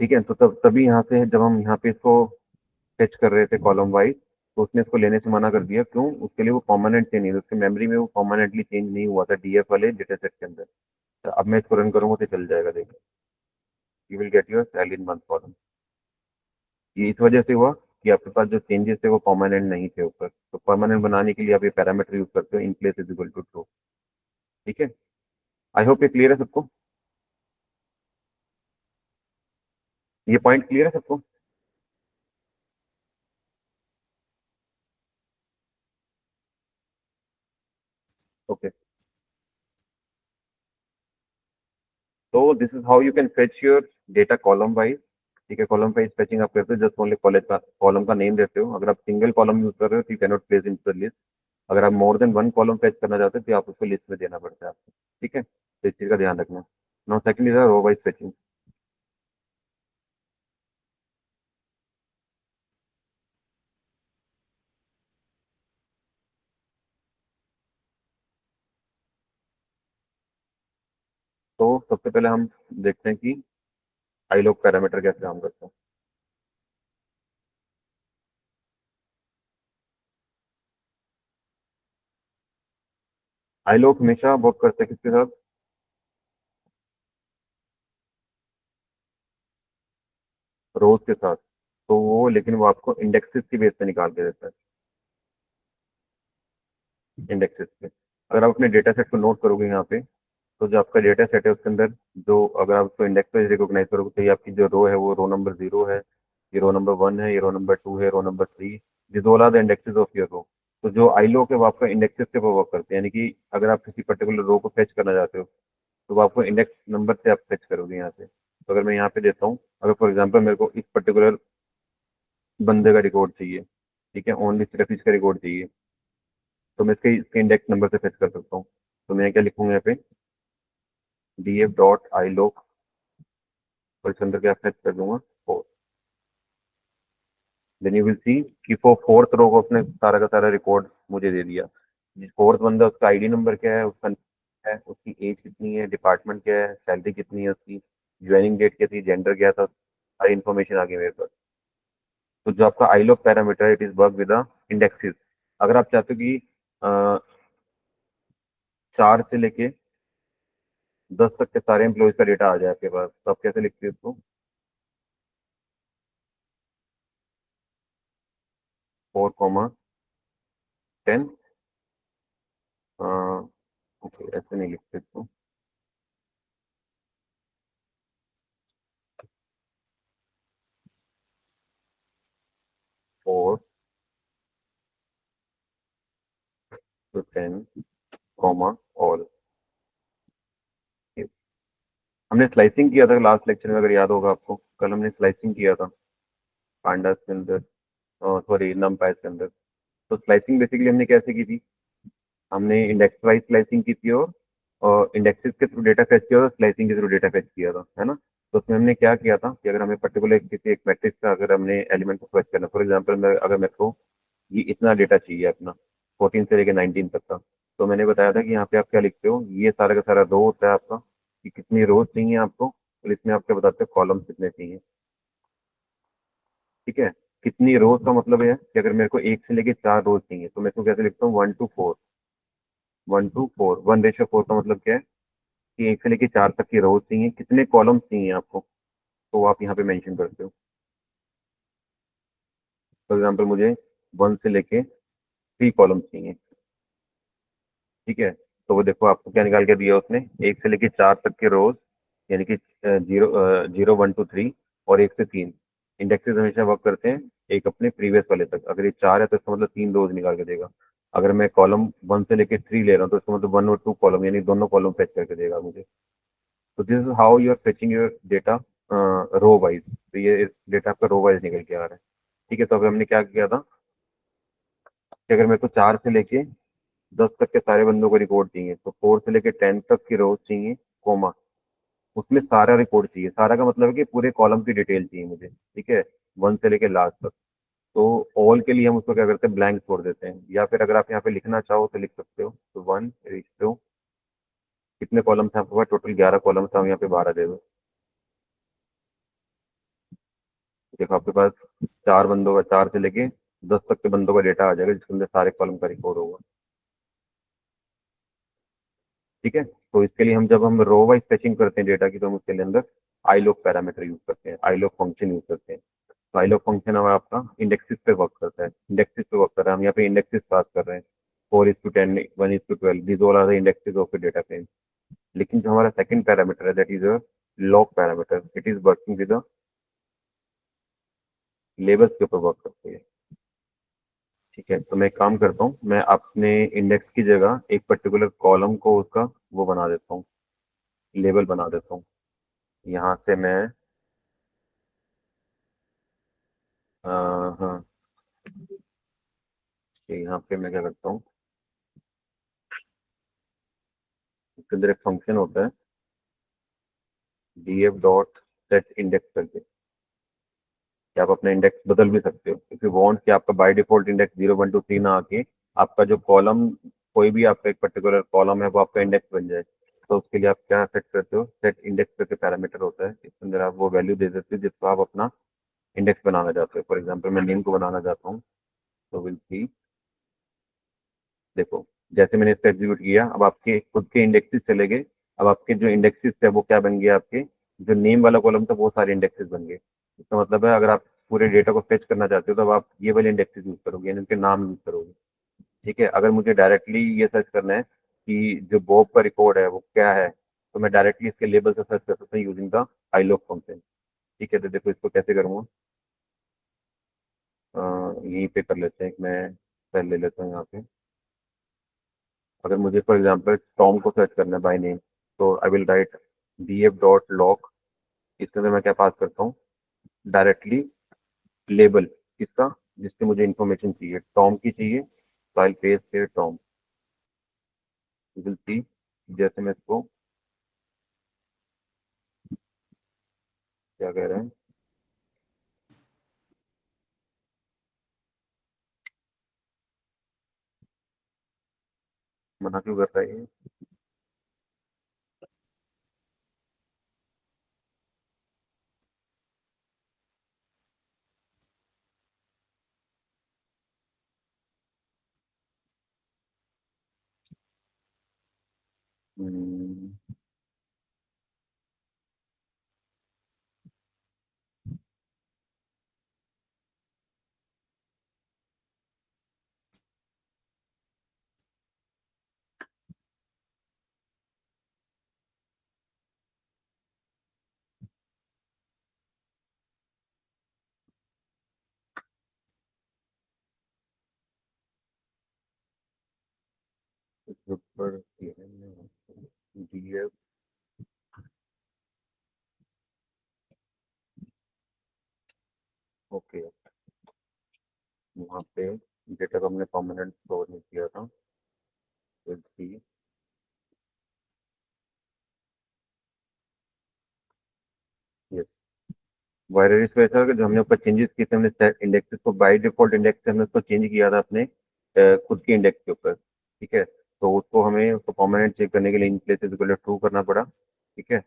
ठीक है, तो तब तभी यहाँ से जब हम यहाँ पे इसको फेच कर रहे थे कॉलम वाइज, तो उसने इसको लेने से मना कर दिया। क्यों? उसके लिए वो परमानेंट चेंज नहीं था, उसकी मेमोरी में वो परमानेंटली चेंज नहीं हुआ था डीएफ वाले डेटा सेट के अंदर। तो अब मैं इसको रन करूंगा तो चल जाएगा, देखो you will get your salary in month column. ये इस वजह से हुआ कि आपके पास जो चेंजेस थे वो परमानेंट नहीं थे ऊपर। तो परमानेंट बनाने के लिए आप ये पैरामीटर यूज करते हो, in place is equal to true. ठीक है, आई होप ये क्लियर है सबको? ये पॉइंट क्लियर है सबको? ओके, तो this is how you can fetch your data column wise. ठीक है, कॉलम वाइज फेचिंग आप करते हो, जस्ट ओनली कॉलेज का कॉलम का नेम देते हो। अगर आप सिंगल कॉलम यूज कर रहे हो तो you can not place in the list. अगर आप more than one column fetch करना चाहते हो तो आप उसको लिस्ट में देना पड़ता है आपको। ठीक है, तो इस चीज का ध्यान रखना। Now second is row wise fetching. तो सबसे पहले हम देखते हैं कि आईलॉग पैरामीटर कैसे काम करता है। आईलॉग हमेशा वर्क करते हैं किसके साथ? रोज के साथ। तो वो लेकिन वो आपको इंडेक्सेस की बेस पे निकाल के देता है, इंडेक्सेस पे। अगर आप अपने डेटा सेट को नोट करोगे यहाँ पे, तो जो आपका डेटा सेट है उसके अंदर, जो अगर आप उसको इंडेक्स पे रिकॉग्नाइज करोगे, तो ये आपकी जो रो है वो रो नंबर 0 है, ये रो नंबर 1 है, ये रो नंबर 2 है, row number 3। This all are the indexes of your row. तो जो आई लो है वो आपका इंडेक्सेस के ऊपर वर्क करते हैं, यानी कि अगर आप किसी पर्टिकुलर रो को फेच करना चाहते हो, तो वो आपको इंडेक्स नंबर से आप फेच करोगे यहाँ से। तो अगर मैं यहाँ पे देता हूँ, अगर फॉर एग्जाम्पल मेरे को इस पर्टिकुलर बंदे का रिकॉर्ड चाहिए, ठीक है, ओनली सिर्फ इसका रिकॉर्ड चाहिए, तो मैं इसके इंडेक्स नंबर से फेच कर सकता हूँ। तो मैं क्या लिखूंगा यहाँ पे? डी एफ डॉट आई लो, और इसके अंदर क्या फेच कर दूंगा? 4। देन यू विल सी कि फोर्थ रो को अपने सारा का सारा रिकॉर्ड मुझे दे दिया। जिस फोर्थ बंदा, उसका आईडी नंबर क्या है, उसका है, उसकी एज कितनी है, डिपार्टमेंट क्या है, सैलरी कितनी है उसकी, ज्वाइनिंग डेट क्या थी, जेंडर क्या था, सारी इन्फॉर्मेशन आ गई मेरे पास। तो जो आपका iloc parameter, it is work with indexes. अगर आप चाहते हो कि 4 से लेके 10 तक के सारे एम्प्लॉयज का डेटा आ जाए आपके पास, तो आप कैसे लिखते हो इसको? 4, 10। ओके, ऐसे नहीं लिखते इसको। 4 to 10, ऑल। हमने स्लाइसिंग किया था लास्ट लेक्चर में, अगर याद होगा आपको, कल हमने स्लाइसिंग किया था पांडास के अंदर, सॉरी नमपाई के अंदर। तो स्लाइसिंग बेसिकली हमने कैसे की थी? हमने इंडेक्स वाइज स्लाइसिंग की थी, और इंडेक्सेस के थ्रू डेटा फेच किया था, स्लाइसिंग के थ्रू डेटा फेच किया था, है ना? तो उसमें हमने क्या किया था कि अगर हमें पर्टिकुलर किसी एक मैट्रिक्स का अगर हमने एलिमेंट को फेच करना, फॉर एग्जांपल अगर मेरे को ये इतना डेटा चाहिए अपना 14 से लेकर 19 तक का, तो मैंने बताया था कि यहाँ पे आप क्या लिखते हो, ये सारा का सारा रो होता है आपका, कि कितनी रोज चाहिए आपको, और इसमें आप क्या बताते हो कॉलम कितने चाहिए। ठीक है? कितनी रोज का मतलब है कि अगर मेरे को 1 से लेके 4 रोज चाहिए, तो मैं इसको कैसे लिखता हूँ, 1 to 4। 1 to 4, 1/4 का मतलब क्या है कि 1 से लेके 4 तक की रोज चाहिए, कितने कॉलम्स चाहिए आपको, तो वो आप यहाँ पे मेंशन करते हो। फॉर एग्जाम्पल मुझे 1 से लेके 3 कॉलम्स चाहिए। ठीक है? तो वो देखो आपको क्या निकाल के दिया उसने, 1 से लेके 4 तक के रोज, यानी कि 0, 1 to 3, और 1 से 3। इंडेक्सेस हमेशा वर्क करते हैं एक अपने प्रीवियस वाले तक, अगर ये 4 है तो इसका मतलब 3 रोज निकाल के देगा। अगर मैं कॉलम 1 से लेके 3 ले रहा हूँ तो इसका मतलब 1 और 2 कॉलम, यानी दोनों कॉलम फेच करके देगा मुझे। तो this is how you are fetching your data row wise. तो ये डेटा आपका रो वाइज निकल के आ रहा है। ठीक है? तो अभी हमने क्या किया था कि अगर मेरे को 4 से लेके 10 तक के सारे बंदों को रिकॉर्ड चाहिए, तो 4 से लेके 10 तक की रोज चाहिए, कोमा, उसमें सारा रिकॉर्ड चाहिए। सारा का मतलब है कि पूरे कॉलम की डिटेल चाहिए मुझे। ठीक है? 1 से लेके लास्ट तक। तो ऑल के लिए हम उसको क्या करते हैं, ब्लैंक छोड़ देते हैं, या फिर अगर आप यहाँ पे लिखना चाहो तो लिख सकते हो, तो 1 कितने कॉलम्स हैं आपके पास, टोटल 11 कॉलम्स हैं, हम यहाँ पे 12 दे दो। देखो आपके पास 4 बंदों का, 4 से लेके 10 तक के बंदों का डेटा आ जाएगा, जिसके अंदर सारे कॉलम का रिकॉर्ड होगा। ठीक है? तो इसके लिए हम जब हम रो वाइज फेचिंग करते हैं डेटा की, तो हम उसके लिए अंदर आईलॉग पैरामीटर यूज करते हैं, आईलॉग फंक्शन यूज करते हैं। तो आईलॉग फंक्शन हमारा आपका इंडेक्सिस पे वर्क करता है, इंडेक्सिस पे वर्क कर रहा है, हम यहाँ पे इंडेक्सिस पास कर रहे हैं, 4:10, 1:12, these all are the indexes of the data frame. लेकिन जो हमारा सेकंड पैरामीटर है, that is a log parameter, it is working with labels के ऊपर वर्क करती है। ठीक है? तो मैं एक काम करता हूँ, मैं अपने इंडेक्स की जगह एक पर्टिकुलर कॉलम को उसका वो बना देता हूँ, लेबल बना देता हूँ। यहाँ से मैं हाँ, यहाँ पे मैं क्या करता हूँ, इसके अंदर एक फंक्शन होता है, df डॉट सेट इंडेक्स करके, कि आप अपना इंडेक्स बदल भी सकते हो इफ यू वांट, कि आपका बाय डिफॉल्ट इंडेक्स 0, 1, 2, 3 ना आके आपका जो कॉलम, कोई भी आपका एक पर्टिकुलर कॉलम है वो आपका इंडेक्स बन जाए। तो उसके लिए आप क्या सेट करते हो, सेट इंडेक्स करके पैरामीटर होता है, इसके अंदर आप वो वैल्यू दे देते हो जिसको आप अपना इंडेक्स बनाना चाहते हो। फॉर एग्जाम्पल मैं नेम को बनाना चाहता हूँ, तो विल सी, देखो जैसे मैंने इसको एग्जीक्यूट किया, अब आपके खुद के इंडेक्सेस चले गए। अब आपके जो इंडेक्सेस थे वो क्या बन गए, आपके जो नेम वाला कॉलम था वो सारे इंडेक्सेस बन गए। इसका मतलब है अगर आप पूरे डेटा को फेच करना चाहते हो, तो अब आप ये वाले इंडेक्सेस यूज करोगे, यानी उनके नाम यूज करोगे। ठीक है? अगर मुझे डायरेक्टली ये सर्च करना है कि जो बॉब का रिकॉर्ड है वो क्या है, तो मैं डायरेक्टली इसके लेबल से सर्च कर सकता हूँ यूजिंग द आईलॉग फंक्शन। ठीक है? तो देखो इसको कैसे करूँगा, यहीं पे कर लेते हैं, मैं सेल ले लेता हूँ यहाँ पे। अगर मुझे फॉर एग्जांपल टॉम को सर्च करना है बाय नेम, तो I will write df dot log, इसके अंदर मैं क्या पास करता हूँ, डायरेक्टली लेबल किसका, जिससे मुझे इन्फॉर्मेशन चाहिए, टॉम की चाहिए, तो I paste here Tom. You will see, जैसे मैं इसको क्या कह रहे हैं, मना क्यों कर रहा है ये? हम्म, ऊपर डीएफ ओके, वहाँ पे डेटा को हमने परमानेंट स्टोर नहीं किया था, तो डी यस वायरस पे ऐसा है कि जो हमने ऊपर चेंजेस किए थे, हमने इंडेक्सेस को बाय डिफॉल्ट इंडेक्स से हमने उसको चेंज किया था अपने खुद के इंडेक्स के ऊपर, ठीक है। तो उसको हमें उसको परमानेंट चेक करने के लिए इन प्लेसेस को ट्रू करना पड़ा, ठीक है।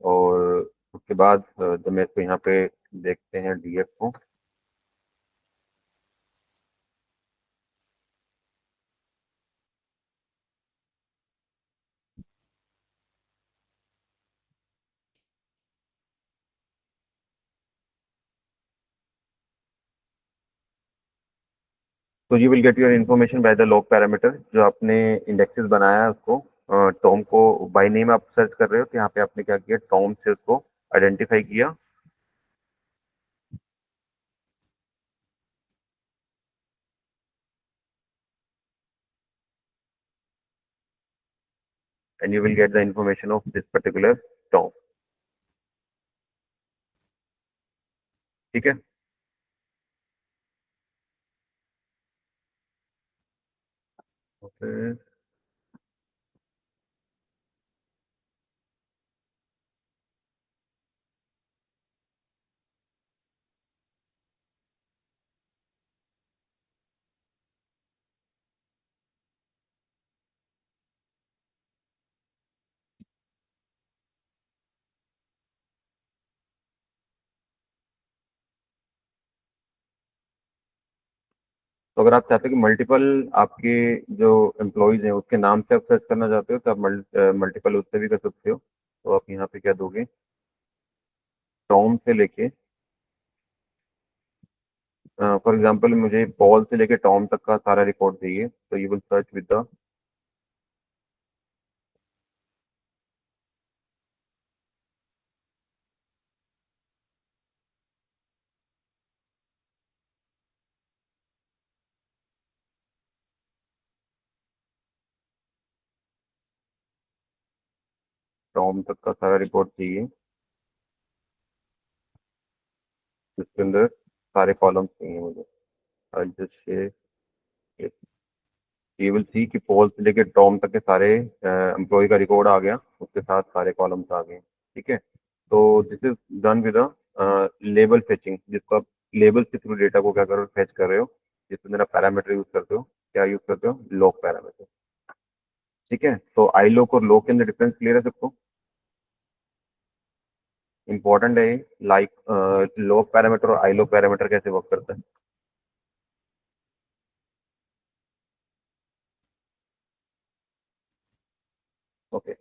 और उसके बाद जब मैं इसको यहाँ पे देखते हैं डीएफ को, तो you will get your information by the log parameter. जो आपने इंडेक्सेस बनाया है उसको टॉम को बाय नेम आप सर्च कर रहे हो, तो यहाँ पे आपने क्या किया, टॉम से उसको आइडेंटिफाई किया, and you will get the information of this particular Tom, ठीक है। ओके, तो अगर आप चाहते हो कि मल्टीपल आपके जो एम्प्लॉयज हैं उसके नाम से आप सर्च करना चाहते हो, तो आप मल्टीपल उससे भी कर सकते हो। तो आप यहाँ पे क्या दोगे, टॉम से लेके फॉर एग्जांपल मुझे पॉल से लेके टॉम तक का सारा रिकॉर्ड चाहिए, तो you will search with the Tom तक का सारा रिकॉर्ड चाहिए, जिसके अंदर सारे कॉलम्स चाहिए मुझे। I just share, you will सी कि पॉल से लेके टॉम तक के सारे एम्प्लॉय का रिकॉर्ड आ गया, उसके साथ सारे कॉलम्स आ गए, ठीक है। तो this is done with label fetching, जिसको आप लेबल के थ्रू डेटा को क्या कर रहे हो, फेच कर रहे हो, जिसके अंदर आप पैरामीटर यूज करते हो, क्या यूज करते हो, लॉग पैरामीटर, ठीक है। तो आई लॉग और लॉग के अंदर डिफरेंस क्लियर है सबको, इंपॉर्टेंट है, लाइक लॉग पैरामीटर और आई लॉग पैरामीटर कैसे वर्क करता है। ओके,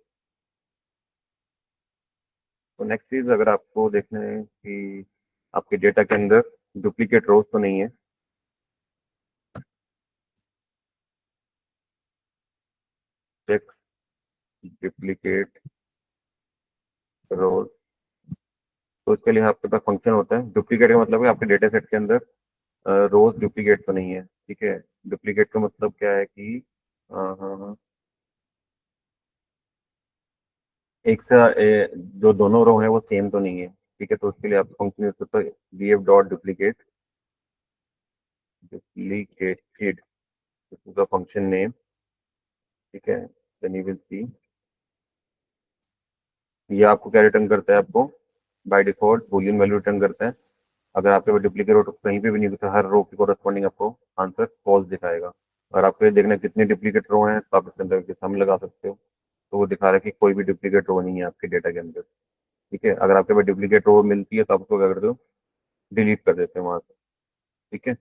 तो नेक्स्ट चीज अगर आपको देखना है कि आपके डेटा के अंदर डुप्लीकेट रोज तो नहीं है, चेक डुप्लीकेट रोज, तो इसके लिए आपके पास फंक्शन होता है। डुप्लीकेट का मतलब है आपके डेटा सेट के अंदर रोज डुप्लीकेट तो नहीं है, ठीक है। डुप्लीकेट का मतलब क्या है कि हाँ हाँ हाँ, एक सा जो दोनों रो है वो सेम तो नहीं है, ठीक है। तो उसके लिए आप फंक्शन यूज करते हो, df डॉट डुप्लीकेट, डुप्लीकेटेड, इसका फंक्शन नेम, ठीक है। देन यू विल सी, ये आपको क्या रिटर्न करता है, आपको by default Boolean value return करता है। अगर आपके पास डुप्लीकेट रो कहीं पे भी नहीं होता, हर रो की कोरस्पॉन्डिंग आपको आंसर फॉल्स दिखाएगा। और आपको ये देखना है कितने डुप्लीकेट रो हैं, तो आप इसके अंदर सम लगा सकते हो, तो वो दिखा रहा है कि कोई भी डुप्लीकेट रो नहीं है आपके डेटा के अंदर, ठीक है। अगर आपके पास डुप्लीकेट रो मिलती है तो आप उसको क्या करते हो, डिलीट कर देते हैं वहां से, ठीक है।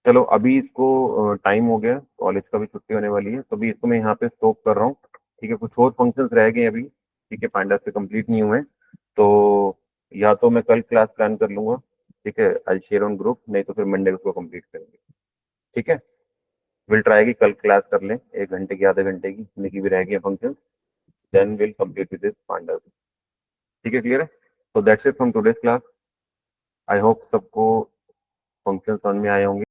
चलो अभी इसको टाइम हो गया, कॉलेज का भी छुट्टी होने वाली है, तो अभी इसको मैं यहाँ पे स्टॉप कर रहा हूँ, ठीक है। कुछ और फंक्शंस रह गए अभी, ठीक है, पांडा से कंप्लीट नहीं हुए, तो या तो मैं कल क्लास प्लान कर लूंगा, ठीक है, आई शेयर ऑन ग्रुप, नहीं तो फिर मंडे उसको कंप्लीट करेंगे, ठीक है। विल ट्राई की कल क्लास कर लें, 1 घंटे की, आधे घंटे की, जितनी की भी रह गई function, then will complete with this pandas, ठीक है, क्लियर है। तो that's it from today's class. I hope सबको फंक्शन समझ में आए होंगे।